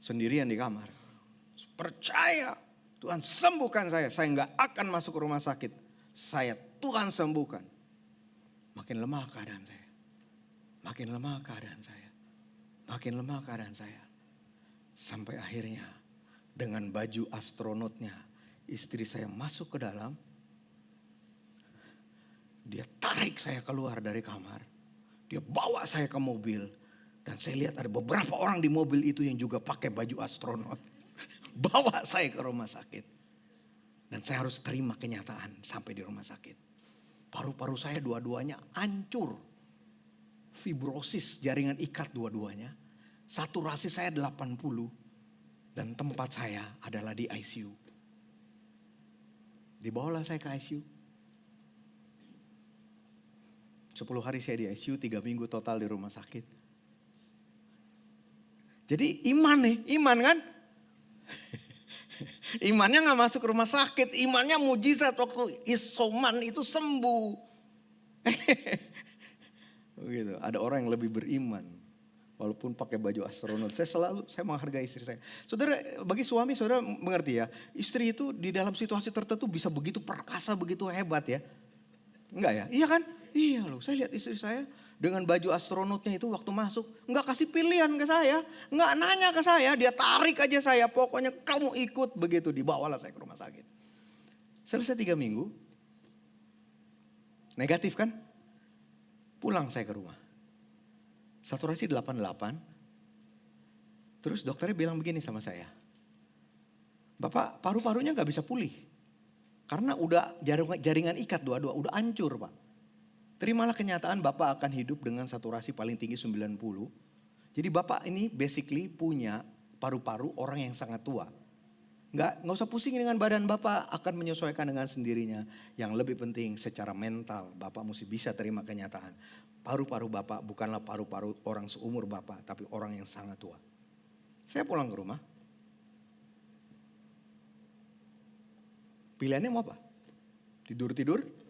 A: Sendirian di kamar. Percaya Tuhan sembuhkan saya nggak akan masuk ke rumah sakit. Tuhan sembuhkan. Makin lemah keadaan saya. Makin lemah keadaan saya. Makin lemah keadaan saya. Sampai akhirnya dengan baju astronotnya istri saya masuk ke dalam. Dia tarik saya keluar dari kamar. Dia bawa saya ke mobil. Dan saya lihat ada beberapa orang di mobil itu yang juga pakai baju astronot. Bawa saya ke rumah sakit. Dan saya harus terima kenyataan sampai di rumah sakit. Paru-paru saya dua-duanya hancur. Fibrosis jaringan ikat dua-duanya. Saturasi saya 80. Dan tempat saya adalah di ICU. Dibawalah saya ke ICU. 10 hari saya di ICU, 3 minggu total di rumah sakit. Jadi iman kan? Imannya gak masuk rumah sakit, imannya mujizat waktu isoman itu sembuh. Begitu. Ada orang yang lebih beriman walaupun pakai baju astronot. Saya menghargai istri saya. Saudara, bagi suami saudara mengerti ya, istri itu di dalam situasi tertentu bisa begitu perkasa, begitu hebat ya. Enggak ya? Iya kan? Iya loh, saya lihat istri saya dengan baju astronotnya itu waktu masuk. Enggak kasih pilihan ke saya. Enggak nanya ke saya, dia tarik aja saya. Pokoknya kamu ikut, begitu dibawalah saya ke rumah sakit. Selesai 3 minggu. Negatif kan? Pulang saya ke rumah. Saturasi 88. Terus dokternya bilang begini sama saya. Bapak paru-parunya gak bisa pulih. Karena udah jaringan ikat dua-dua, udah hancur Pak. Terimalah kenyataan Bapak akan hidup dengan saturasi paling tinggi 90. Jadi Bapak ini basically punya paru-paru orang yang sangat tua. Nggak usah pusing dengan badan Bapak, akan menyesuaikan dengan sendirinya. Yang lebih penting secara mental Bapak mesti bisa terima kenyataan. Paru-paru Bapak bukanlah paru-paru orang seumur Bapak, tapi orang yang sangat tua. Saya pulang ke rumah. Pilihannya mau apa? Tidur-tidur?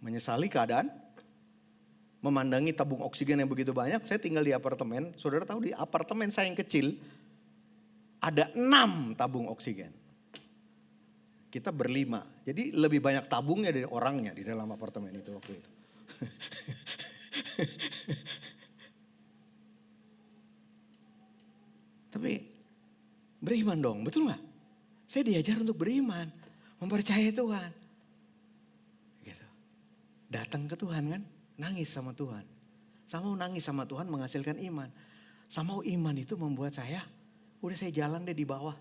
A: Menyesali keadaan, memandangi tabung oksigen yang begitu banyak. Saya tinggal di apartemen, saudara tahu di apartemen saya yang kecil, ada 6 tabung oksigen. Kita berlima, jadi lebih banyak tabungnya dari orangnya di dalam apartemen itu waktu itu. Tapi beriman dong, betul gak? Saya diajar untuk beriman, mempercayai Tuhan. Datang ke Tuhan kan, nangis sama Tuhan. Sama nangis sama Tuhan menghasilkan iman. Sama iman itu membuat saya, udah saya jalan deh di bawah.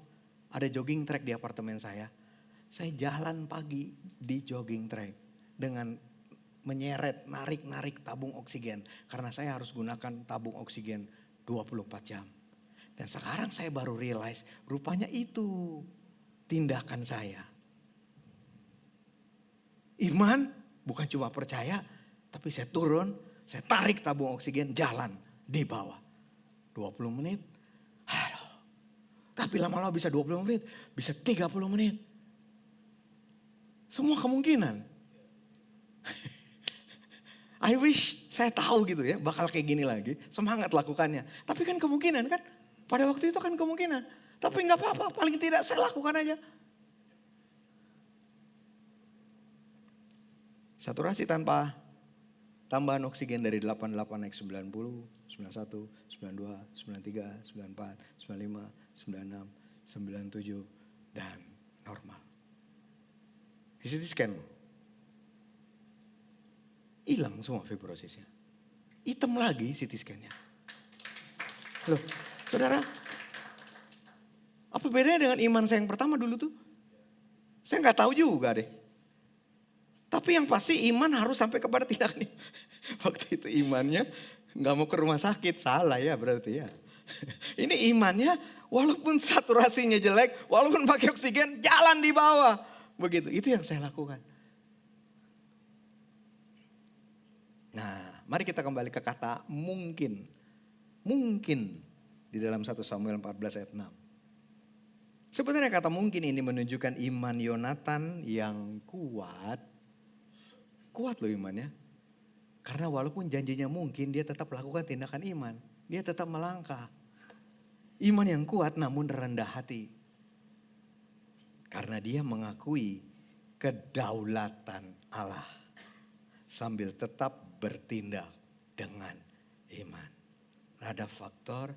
A: Ada jogging track di apartemen saya. Saya jalan pagi di jogging track. Dengan menyeret, narik tabung oksigen. Karena saya harus gunakan tabung oksigen 24 jam. Dan sekarang saya baru realize, rupanya itu tindakan saya. Iman. Bukan cuma percaya, tapi saya turun, saya tarik tabung oksigen, jalan di bawah. 20 menit, aduh. Tapi lama-lama bisa 20 menit, bisa 30 menit. Semua kemungkinan. I wish saya tahu gitu ya, bakal kayak gini lagi. Semangat lakukannya. Tapi kan kemungkinan kan, pada waktu itu kan kemungkinan. Tapi gak apa-apa, paling tidak saya lakukan aja. Saturasi tanpa tambahan oksigen dari 88 naik 90, 91, 92, 93, 94, 95, 96, 97 dan normal. Di CT scan hilang semua fibrosisnya. Hitam lagi CT scan-nya. Loh, saudara, apa bedanya dengan iman saya yang pertama dulu tuh? Saya nggak tahu juga deh. Tapi yang pasti iman harus sampai kepada tindakan. Waktu itu imannya gak mau ke rumah sakit. Salah ya berarti ya. Ini imannya walaupun saturasinya jelek. Walaupun pakai oksigen jalan di bawah. Begitu, itu yang saya lakukan. Nah, mari kita kembali ke kata mungkin. Mungkin di dalam 1 Samuel 14 ayat 6. Sebenarnya kata mungkin ini menunjukkan iman Yonatan yang kuat. Kuat loh imannya. Karena walaupun janjinya mungkin dia tetap lakukan tindakan iman. Dia tetap melangkah. Iman yang kuat namun rendah hati. Karena dia mengakui kedaulatan Allah. Sambil tetap bertindak dengan iman. Ada faktor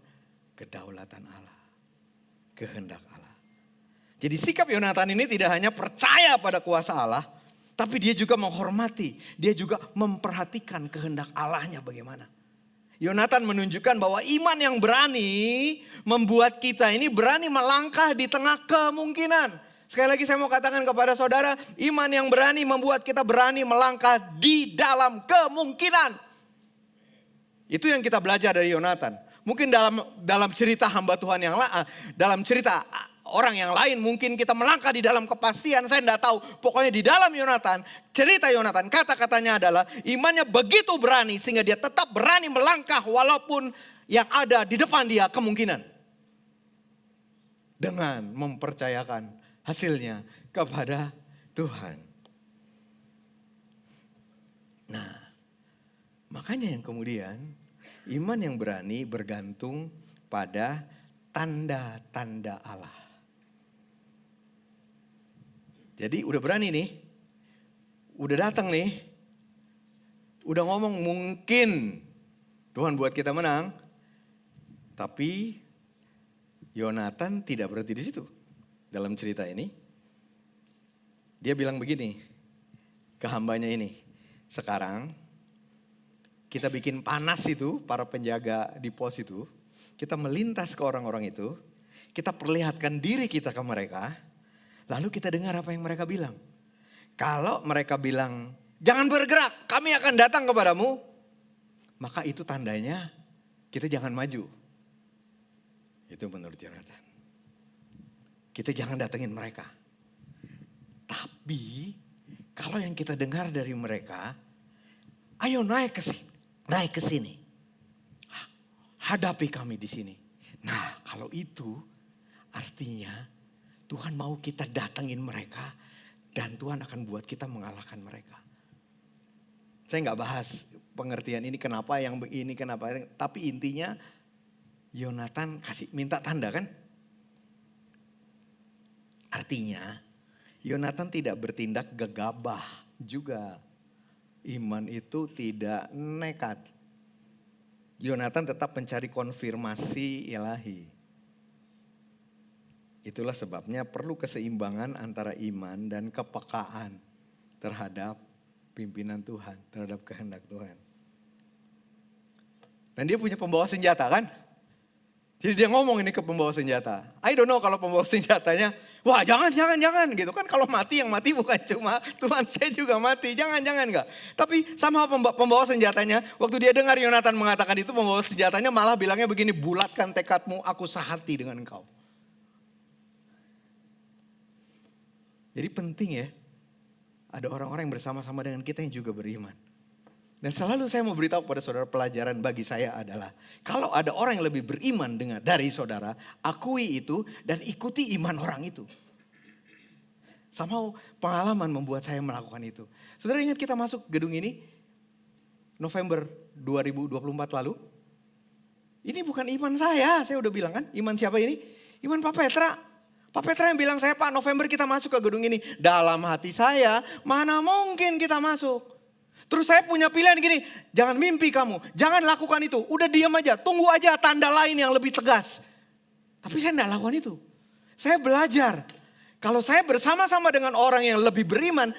A: kedaulatan Allah. Kehendak Allah. Jadi sikap Yonatan ini tidak hanya percaya pada kuasa Allah, tapi dia juga menghormati, dia juga memperhatikan kehendak Allahnya bagaimana. Yonatan menunjukkan bahwa iman yang berani membuat kita ini berani melangkah di tengah kemungkinan. Sekali lagi saya mau katakan kepada saudara, iman yang berani membuat kita berani melangkah di dalam kemungkinan. Itu yang kita belajar dari Yonatan. Mungkin dalam cerita hamba Tuhan yang lain, dalam cerita orang yang lain mungkin kita melangkah di dalam kepastian, saya tidak tahu. Pokoknya di dalam Yonatan, cerita Yonatan, kata-katanya adalah imannya begitu berani sehingga dia tetap berani melangkah walaupun yang ada di depan dia kemungkinan. Dengan mempercayakan hasilnya kepada Tuhan. Nah, makanya yang kemudian iman yang berani bergantung pada tanda-tanda Allah. Jadi udah berani nih, udah datang nih, udah ngomong mungkin Tuhan buat kita menang. Tapi Yonatan tidak berhenti di situ. Dalam cerita ini, dia bilang begini ke hambanya ini. Sekarang kita bikin panas itu, para penjaga di pos itu. Kita melintas ke orang-orang itu. Kita perlihatkan diri kita ke mereka. Lalu kita dengar apa yang mereka bilang. Kalau mereka bilang, jangan bergerak, kami akan datang kepadamu. Maka itu tandanya kita jangan maju. Itu menurut Yonatan. Kita jangan datengin mereka. Tapi kalau yang kita dengar dari mereka, ayo naik ke sini. Hadapi kami di sini. Nah, kalau itu artinya Tuhan mau kita datengin mereka dan Tuhan akan buat kita mengalahkan mereka. Saya nggak bahas pengertian ini kenapa yang begini kenapa, tapi intinya Yonatan minta tanda kan? Artinya Yonatan tidak bertindak gegabah juga. Iman itu tidak nekat. Yonatan tetap mencari konfirmasi ilahi. Itulah sebabnya perlu keseimbangan antara iman dan kepekaan terhadap pimpinan Tuhan, terhadap kehendak Tuhan. Dan dia punya pembawa senjata kan? Jadi dia ngomong ini ke pembawa senjata. I don't know kalau pembawa senjatanya, wah jangan gitu kan. Kalau mati yang mati bukan cuma Tuhan, saya juga mati. Jangan enggak. Tapi sama pembawa senjatanya, waktu dia dengar Yonatan mengatakan itu, pembawa senjatanya malah bilangnya begini, bulatkan tekadmu, aku sehati dengan engkau. Jadi penting ya, ada orang-orang yang bersama-sama dengan kita yang juga beriman. Dan selalu saya mau beritahu kepada saudara, pelajaran bagi saya adalah, kalau ada orang yang lebih beriman dari saudara, akui itu dan ikuti iman orang itu. Sama pengalaman membuat saya melakukan itu. Saudara ingat kita masuk gedung ini November 2024 lalu? Ini bukan iman saya udah bilang kan. Iman siapa ini? Iman Pak Petra. Pak Petra yang bilang saya, Pak November kita masuk ke gedung ini. Dalam hati saya, mana mungkin kita masuk. Terus saya punya pilihan gini, jangan mimpi kamu, jangan lakukan itu. Udah diam aja, tunggu aja tanda lain yang lebih tegas. Tapi saya tidak lakukan itu. Saya belajar. Kalau saya bersama-sama dengan orang yang lebih beriman,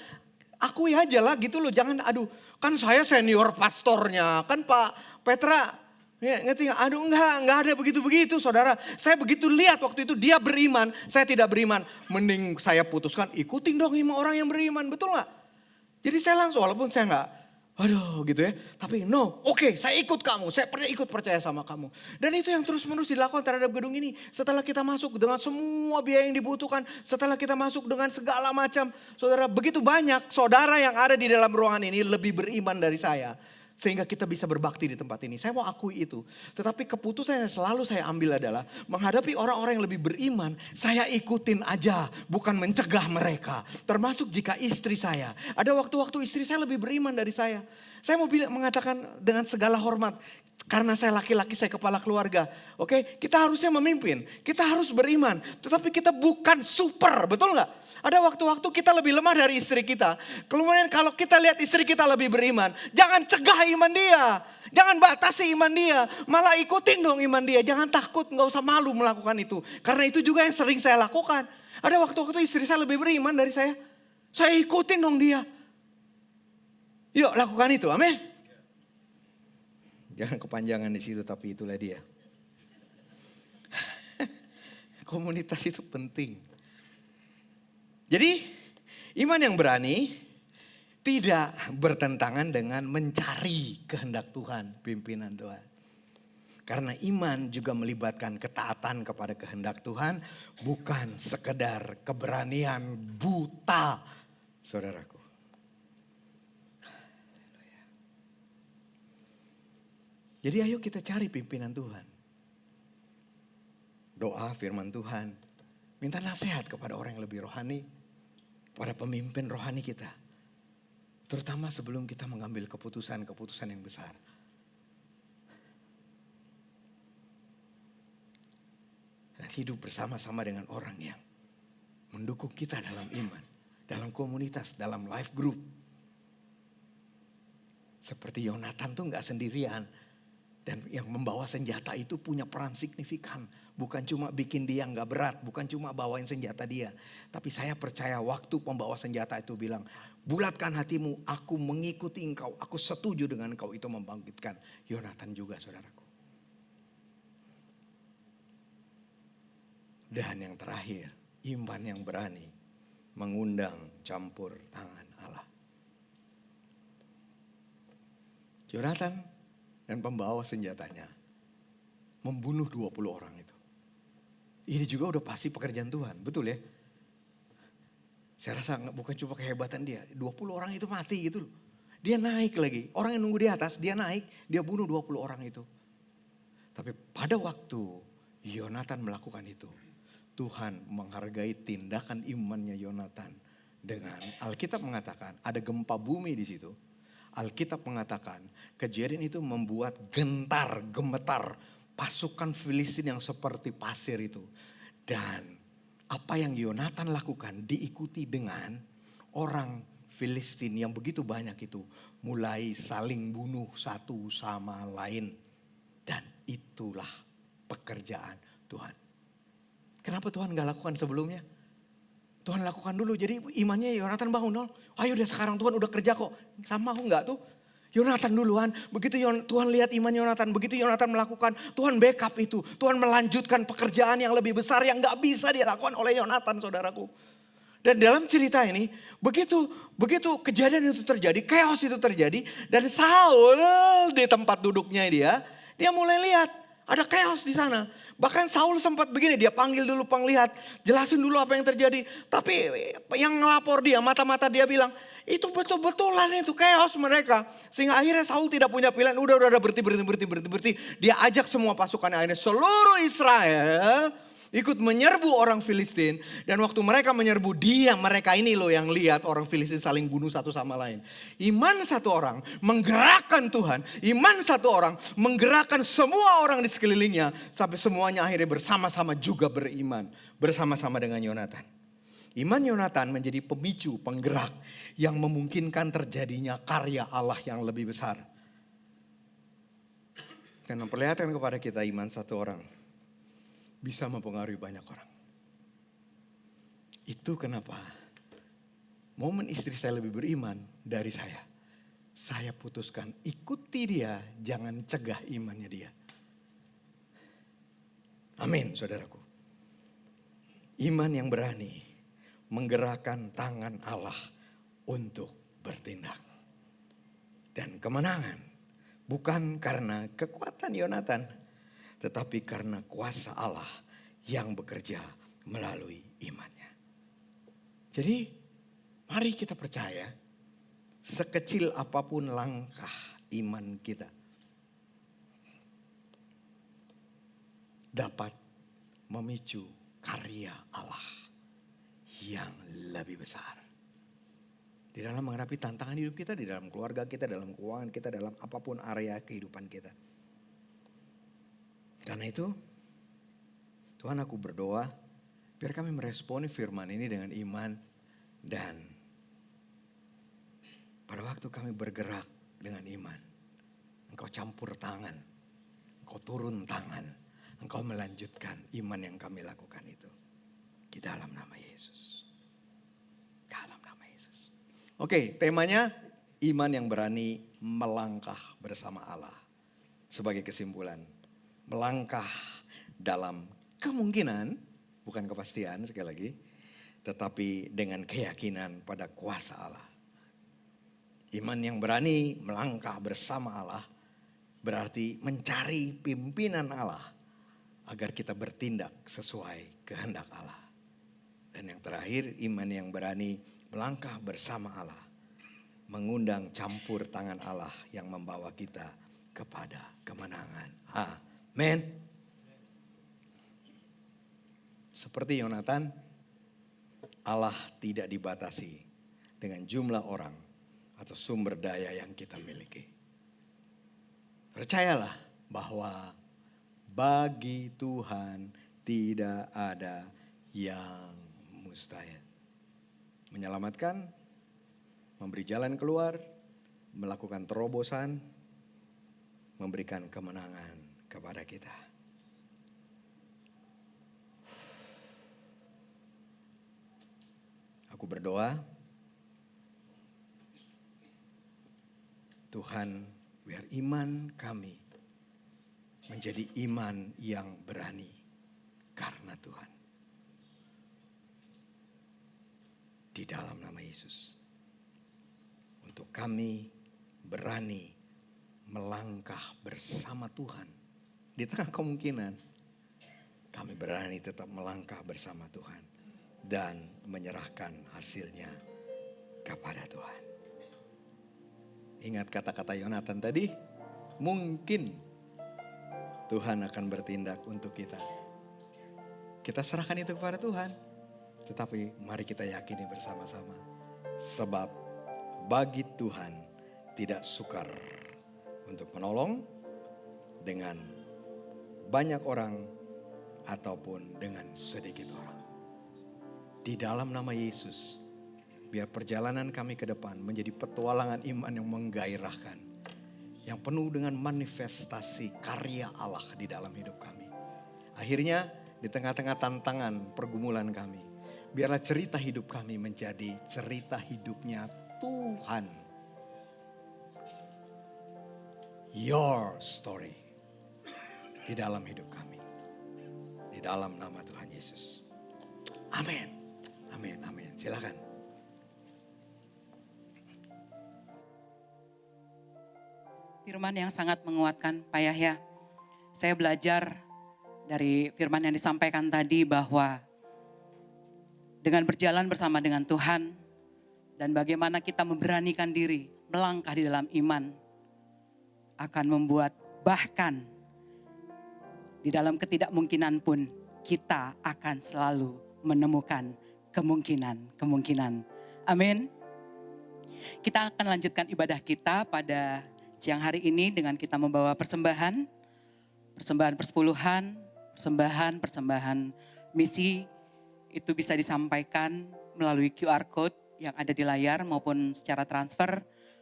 A: akui aja lah gitu loh. Jangan aduh, kan saya senior pastornya, kan Pak Petra. Ya, ngerti gak? Aduh enggak ada begitu-begitu saudara. Saya begitu lihat waktu itu dia beriman, saya tidak beriman. Mending saya putuskan ikutin dong orang yang beriman, betul gak? Jadi saya langsung, walaupun saya enggak, aduh gitu ya. Tapi oke, saya ikut kamu, saya ikut percaya sama kamu. Dan itu yang terus-menerus dilakukan terhadap gedung ini. Setelah kita masuk dengan semua biaya yang dibutuhkan, setelah kita masuk dengan segala macam. Saudara, begitu banyak saudara yang ada di dalam ruangan ini lebih beriman dari saya. Sehingga kita bisa berbakti di tempat ini. Saya mau akui itu. Tetapi keputusan yang selalu saya ambil adalah menghadapi orang-orang yang lebih beriman, saya ikutin aja, bukan mencegah mereka. Termasuk jika istri saya. Ada waktu-waktu istri saya lebih beriman dari saya. Saya mau mengatakan dengan segala hormat, karena saya laki-laki, saya kepala keluarga. Oke, kita harusnya memimpin, kita harus beriman. Tetapi kita bukan super, betul nggak? Ada waktu-waktu kita lebih lemah dari istri kita. Kemudian kalau kita lihat istri kita lebih beriman, jangan cegah iman dia. Jangan batasi iman dia. Malah ikutin dong iman dia. Jangan takut, gak usah malu melakukan itu. Karena itu juga yang sering saya lakukan. Ada waktu-waktu istri saya lebih beriman dari saya. Saya ikutin dong dia. Yuk lakukan itu, amin. Jangan kepanjangan di situ, tapi itulah dia. Komunitas itu penting. Jadi iman yang berani tidak bertentangan dengan mencari kehendak Tuhan, pimpinan Tuhan. Karena iman juga melibatkan ketaatan kepada kehendak Tuhan, bukan sekedar keberanian buta, saudaraku. Jadi ayo kita cari pimpinan Tuhan. Doa firman Tuhan. Minta nasihat kepada orang yang lebih rohani. Pada pemimpin rohani kita. Terutama sebelum kita mengambil keputusan-keputusan yang besar. Dan hidup bersama-sama dengan orang yang mendukung kita dalam iman. Dalam komunitas, dalam life group. Seperti Yonatan tuh gak sendirian. Dan yang membawa senjata itu punya peran signifikan. Bukan cuma bikin dia gak berat. Bukan cuma bawain senjata dia. Tapi saya percaya waktu pembawa senjata itu bilang, bulatkan hatimu, aku mengikuti engkau. Aku setuju dengan engkau, itu membangkitkan Yonatan juga, saudaraku. Dan yang terakhir, iman yang berani mengundang campur tangan Allah. Yonatan dan pembawa senjatanya membunuh 20 orang itu. Ini juga udah pasti pekerjaan Tuhan, betul ya? Saya rasa bukan cuma kehebatan dia, 20 orang itu mati gitu loh. Dia naik lagi, orang yang nunggu di atas, dia naik, dia bunuh 20 orang itu. Tapi pada waktu Yonatan melakukan itu, Tuhan menghargai tindakan imannya Yonatan. Dengan Alkitab mengatakan ada gempa bumi di situ. Alkitab mengatakan kejadian itu membuat gemetar pasukan Filistin yang seperti pasir itu. Dan apa yang Yonatan lakukan diikuti dengan orang Filistin yang begitu banyak itu. Mulai saling bunuh satu sama lain. Dan itulah pekerjaan Tuhan. Kenapa Tuhan gak lakukan sebelumnya? Tuhan lakukan dulu, jadi imannya Yonatan bangun. Ayo deh sekarang Tuhan udah kerja kok. Sama aku enggak tuh? Yonatan duluan, begitu Tuhan lihat iman Yonatan, begitu Yonatan melakukan, Tuhan backup itu. Tuhan melanjutkan pekerjaan yang lebih besar yang gak bisa dilakukan oleh Yonatan, saudaraku. Dan dalam cerita ini, begitu kejadian itu terjadi, chaos itu terjadi. Dan Saul di tempat duduknya dia mulai lihat ada chaos di sana. Bahkan Saul sempat begini, dia panggil dulu penglihat, jelasin dulu apa yang terjadi. Tapi yang ngelapor dia, mata-mata dia bilang, itu betul-betulan itu chaos mereka. Sehingga akhirnya Saul tidak punya pilihan, udah berhenti. Dia ajak semua pasukan, akhirnya seluruh Israel ikut menyerbu orang Filistin. Dan waktu mereka menyerbu mereka ini loh yang lihat orang Filistin saling bunuh satu sama lain. Iman satu orang menggerakkan Tuhan. Iman satu orang menggerakkan semua orang di sekelilingnya. Sampai semuanya akhirnya bersama-sama juga beriman. Bersama-sama dengan Yonatan. Iman Yonatan menjadi pemicu, penggerak yang memungkinkan terjadinya karya Allah yang lebih besar. Dan memperlihatkan kepada kita iman satu orang bisa mempengaruhi banyak orang. Itu kenapa momen istri saya lebih beriman dari saya. Saya putuskan ikuti dia, jangan cegah imannya dia. Amin, saudaraku. Iman yang berani menggerakkan tangan Allah untuk bertindak. Dan kemenangan bukan karena kekuatan Yonatan, tetapi karena kuasa Allah yang bekerja melalui imannya. Jadi mari kita percaya sekecil apapun langkah iman kita dapat memicu karya Allah yang lebih besar. Di dalam menghadapi tantangan hidup kita, di dalam keluarga kita, dalam keuangan kita, dalam apapun area kehidupan kita. Karena itu, Tuhan, aku berdoa biar kami meresponi firman ini dengan iman, dan pada waktu kami bergerak dengan iman, Engkau campur tangan, Engkau turun tangan, Engkau melanjutkan iman yang kami lakukan itu. Di dalam nama Yesus. Dalam nama Yesus. Oke, temanya iman yang berani melangkah bersama Allah. Sebagai kesimpulan, melangkah dalam kemungkinan, bukan kepastian sekali lagi, tetapi dengan keyakinan pada kuasa Allah. Iman yang berani melangkah bersama Allah berarti mencari pimpinan Allah agar kita bertindak sesuai kehendak Allah. Dan yang terakhir, iman yang berani melangkah bersama Allah mengundang campur tangan Allah yang membawa kita kepada kemenangan. Amin. Seperti Yonatan, Allah tidak dibatasi dengan jumlah orang atau sumber daya yang kita miliki. Percayalah bahwa bagi Tuhan tidak ada yang mustahil. Menyelamatkan, memberi jalan keluar, melakukan terobosan, memberikan kemenangan kepada kita. Aku berdoa, Tuhan, biar iman kami menjadi iman yang berani karena Tuhan. Di dalam nama Yesus. Untuk kami berani melangkah bersama Tuhan. Di tengah kemungkinan, kami berani tetap melangkah bersama Tuhan. Dan menyerahkan hasilnya kepada Tuhan. Ingat kata-kata Yonatan tadi, mungkin Tuhan akan bertindak untuk kita. Kita serahkan itu kepada Tuhan. Tetapi mari kita yakini bersama-sama. Sebab bagi Tuhan tidak sukar untuk menolong dengan banyak orang ataupun dengan sedikit orang. Di dalam nama Yesus, biar perjalanan kami ke depan menjadi petualangan iman yang menggairahkan. Yang penuh dengan manifestasi karya Allah di dalam hidup kami. Akhirnya di tengah-tengah tantangan pergumulan kami, biarlah cerita hidup kami menjadi cerita hidupnya Tuhan. Your story di dalam hidup kami. Di dalam nama Tuhan Yesus. Amin. Amin, amin. Silakan.
E: Firman yang sangat menguatkan Pak Yahya. Saya belajar dari firman yang disampaikan tadi bahwa dengan berjalan bersama dengan Tuhan dan bagaimana kita memberanikan diri melangkah di dalam iman akan membuat bahkan di dalam ketidakmungkinan pun kita akan selalu menemukan kemungkinan. Amin. Kita akan lanjutkan ibadah kita pada siang hari ini dengan kita membawa persembahan persepuluhan, persembahan misi. Itu bisa disampaikan melalui QR Code yang ada di layar maupun secara transfer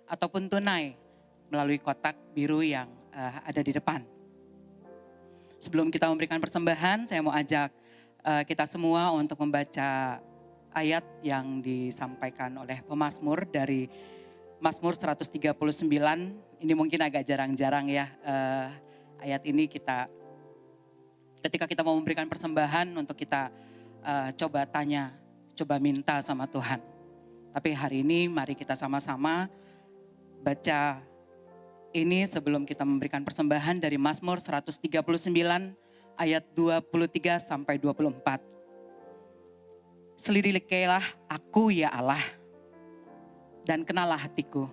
E: ataupun tunai melalui kotak biru yang ada di depan. Sebelum kita memberikan persembahan, saya mau ajak kita semua untuk membaca ayat yang disampaikan oleh pemazmur dari Mazmur 139. Ini mungkin agak jarang-jarang ya ayat ini ketika kita mau memberikan persembahan untuk kita coba tanya, coba minta sama Tuhan. Tapi hari ini mari kita sama-sama baca ini sebelum kita memberikan persembahan dari Mazmur 139 ayat 23 sampai 24. Selidikailah aku ya Allah, dan kenalah hatiku.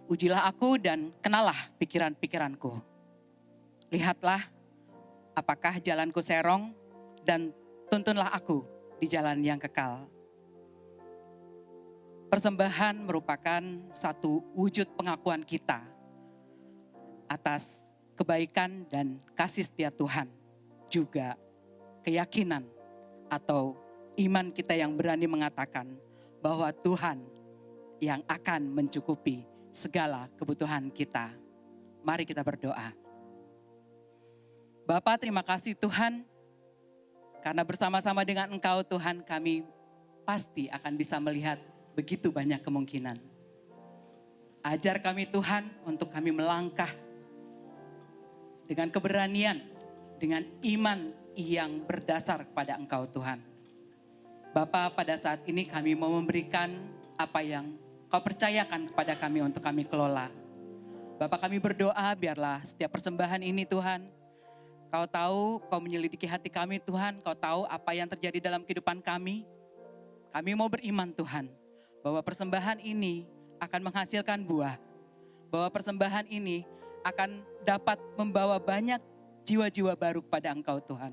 E: Ujilah aku dan kenalah pikiran-pikiranku. Lihatlah apakah jalanku serong dan tuntunlah aku di jalan yang kekal. Persembahan merupakan satu wujud pengakuan kita atas kebaikan dan kasih setia Tuhan. Juga keyakinan atau iman kita yang berani mengatakan bahwa Tuhan yang akan mencukupi segala kebutuhan kita. Mari kita berdoa. Bapa, terima kasih Tuhan, karena bersama-sama dengan Engkau Tuhan kami pasti akan bisa melihat begitu banyak kemungkinan. Ajar kami Tuhan untuk kami melangkah dengan keberanian, dengan iman yang berdasar kepada Engkau Tuhan. Bapa, pada saat ini kami mau memberikan apa yang Kau percayakan kepada kami untuk kami kelola. Bapa, kami berdoa biarlah setiap persembahan ini Tuhan, Kau tahu, Kau menyelidiki hati kami Tuhan, Kau tahu apa yang terjadi dalam kehidupan kami. Kami mau beriman Tuhan, bahwa persembahan ini akan menghasilkan buah. Bahwa persembahan ini akan dapat membawa banyak jiwa-jiwa baru kepada Engkau Tuhan.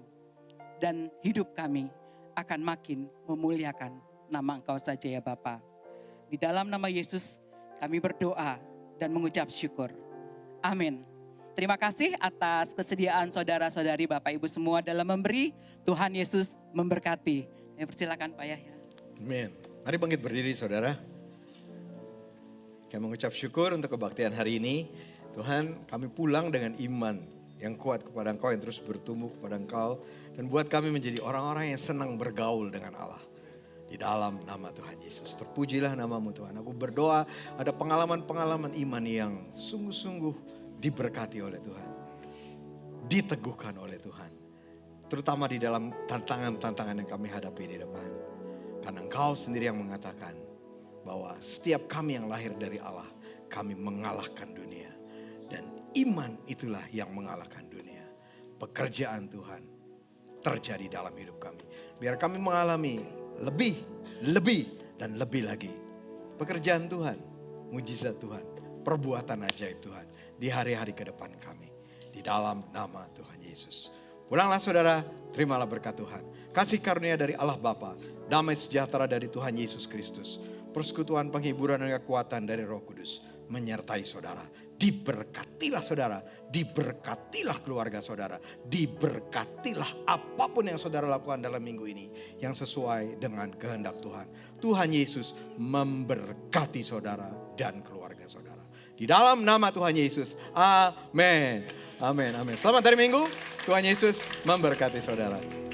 E: Dan hidup kami akan makin memuliakan nama Engkau saja ya Bapa. Di dalam nama Yesus kami berdoa dan mengucap syukur. Amin. Terima kasih atas kesediaan saudara-saudari Bapak Ibu semua dalam memberi. Tuhan Yesus memberkati. Ya, persilakan Pak Yahya.
A: Amin. Mari bangkit berdiri saudara. Kami mengucap syukur untuk kebaktian hari ini. Tuhan, kami pulang dengan iman yang kuat kepada Engkau, yang terus bertumbuh kepada Engkau. Dan buat kami menjadi orang-orang yang senang bergaul dengan Allah. Di dalam nama Tuhan Yesus. Terpujilah namamu Tuhan. Aku berdoa ada pengalaman-pengalaman iman yang sungguh-sungguh diberkati oleh Tuhan. Diteguhkan oleh Tuhan. Terutama di dalam tantangan-tantangan yang kami hadapi di depan. Karena Engkau sendiri yang mengatakan bahwa setiap kami yang lahir dari Allah, kami mengalahkan dunia. Dan iman itulah yang mengalahkan dunia. Pekerjaan Tuhan terjadi dalam hidup kami. Biar kami mengalami lebih, dan lebih lagi. Pekerjaan Tuhan, mujizat Tuhan, perbuatan ajaib Tuhan di hari-hari ke depan kami. Di dalam nama Tuhan Yesus. Pulanglah saudara, terimalah berkat Tuhan. Kasih karunia dari Allah Bapa, damai sejahtera dari Tuhan Yesus Kristus, persekutuan penghiburan dan kekuatan dari Roh Kudus menyertai saudara. Diberkatilah saudara, diberkatilah keluarga saudara, diberkatilah apapun yang saudara lakukan dalam minggu ini yang sesuai dengan kehendak Tuhan. Tuhan Yesus memberkati saudara dan keluarga saudara. Di dalam nama Tuhan Yesus, amin. Amin, amin. Selamat hari Minggu, Tuhan Yesus memberkati saudara.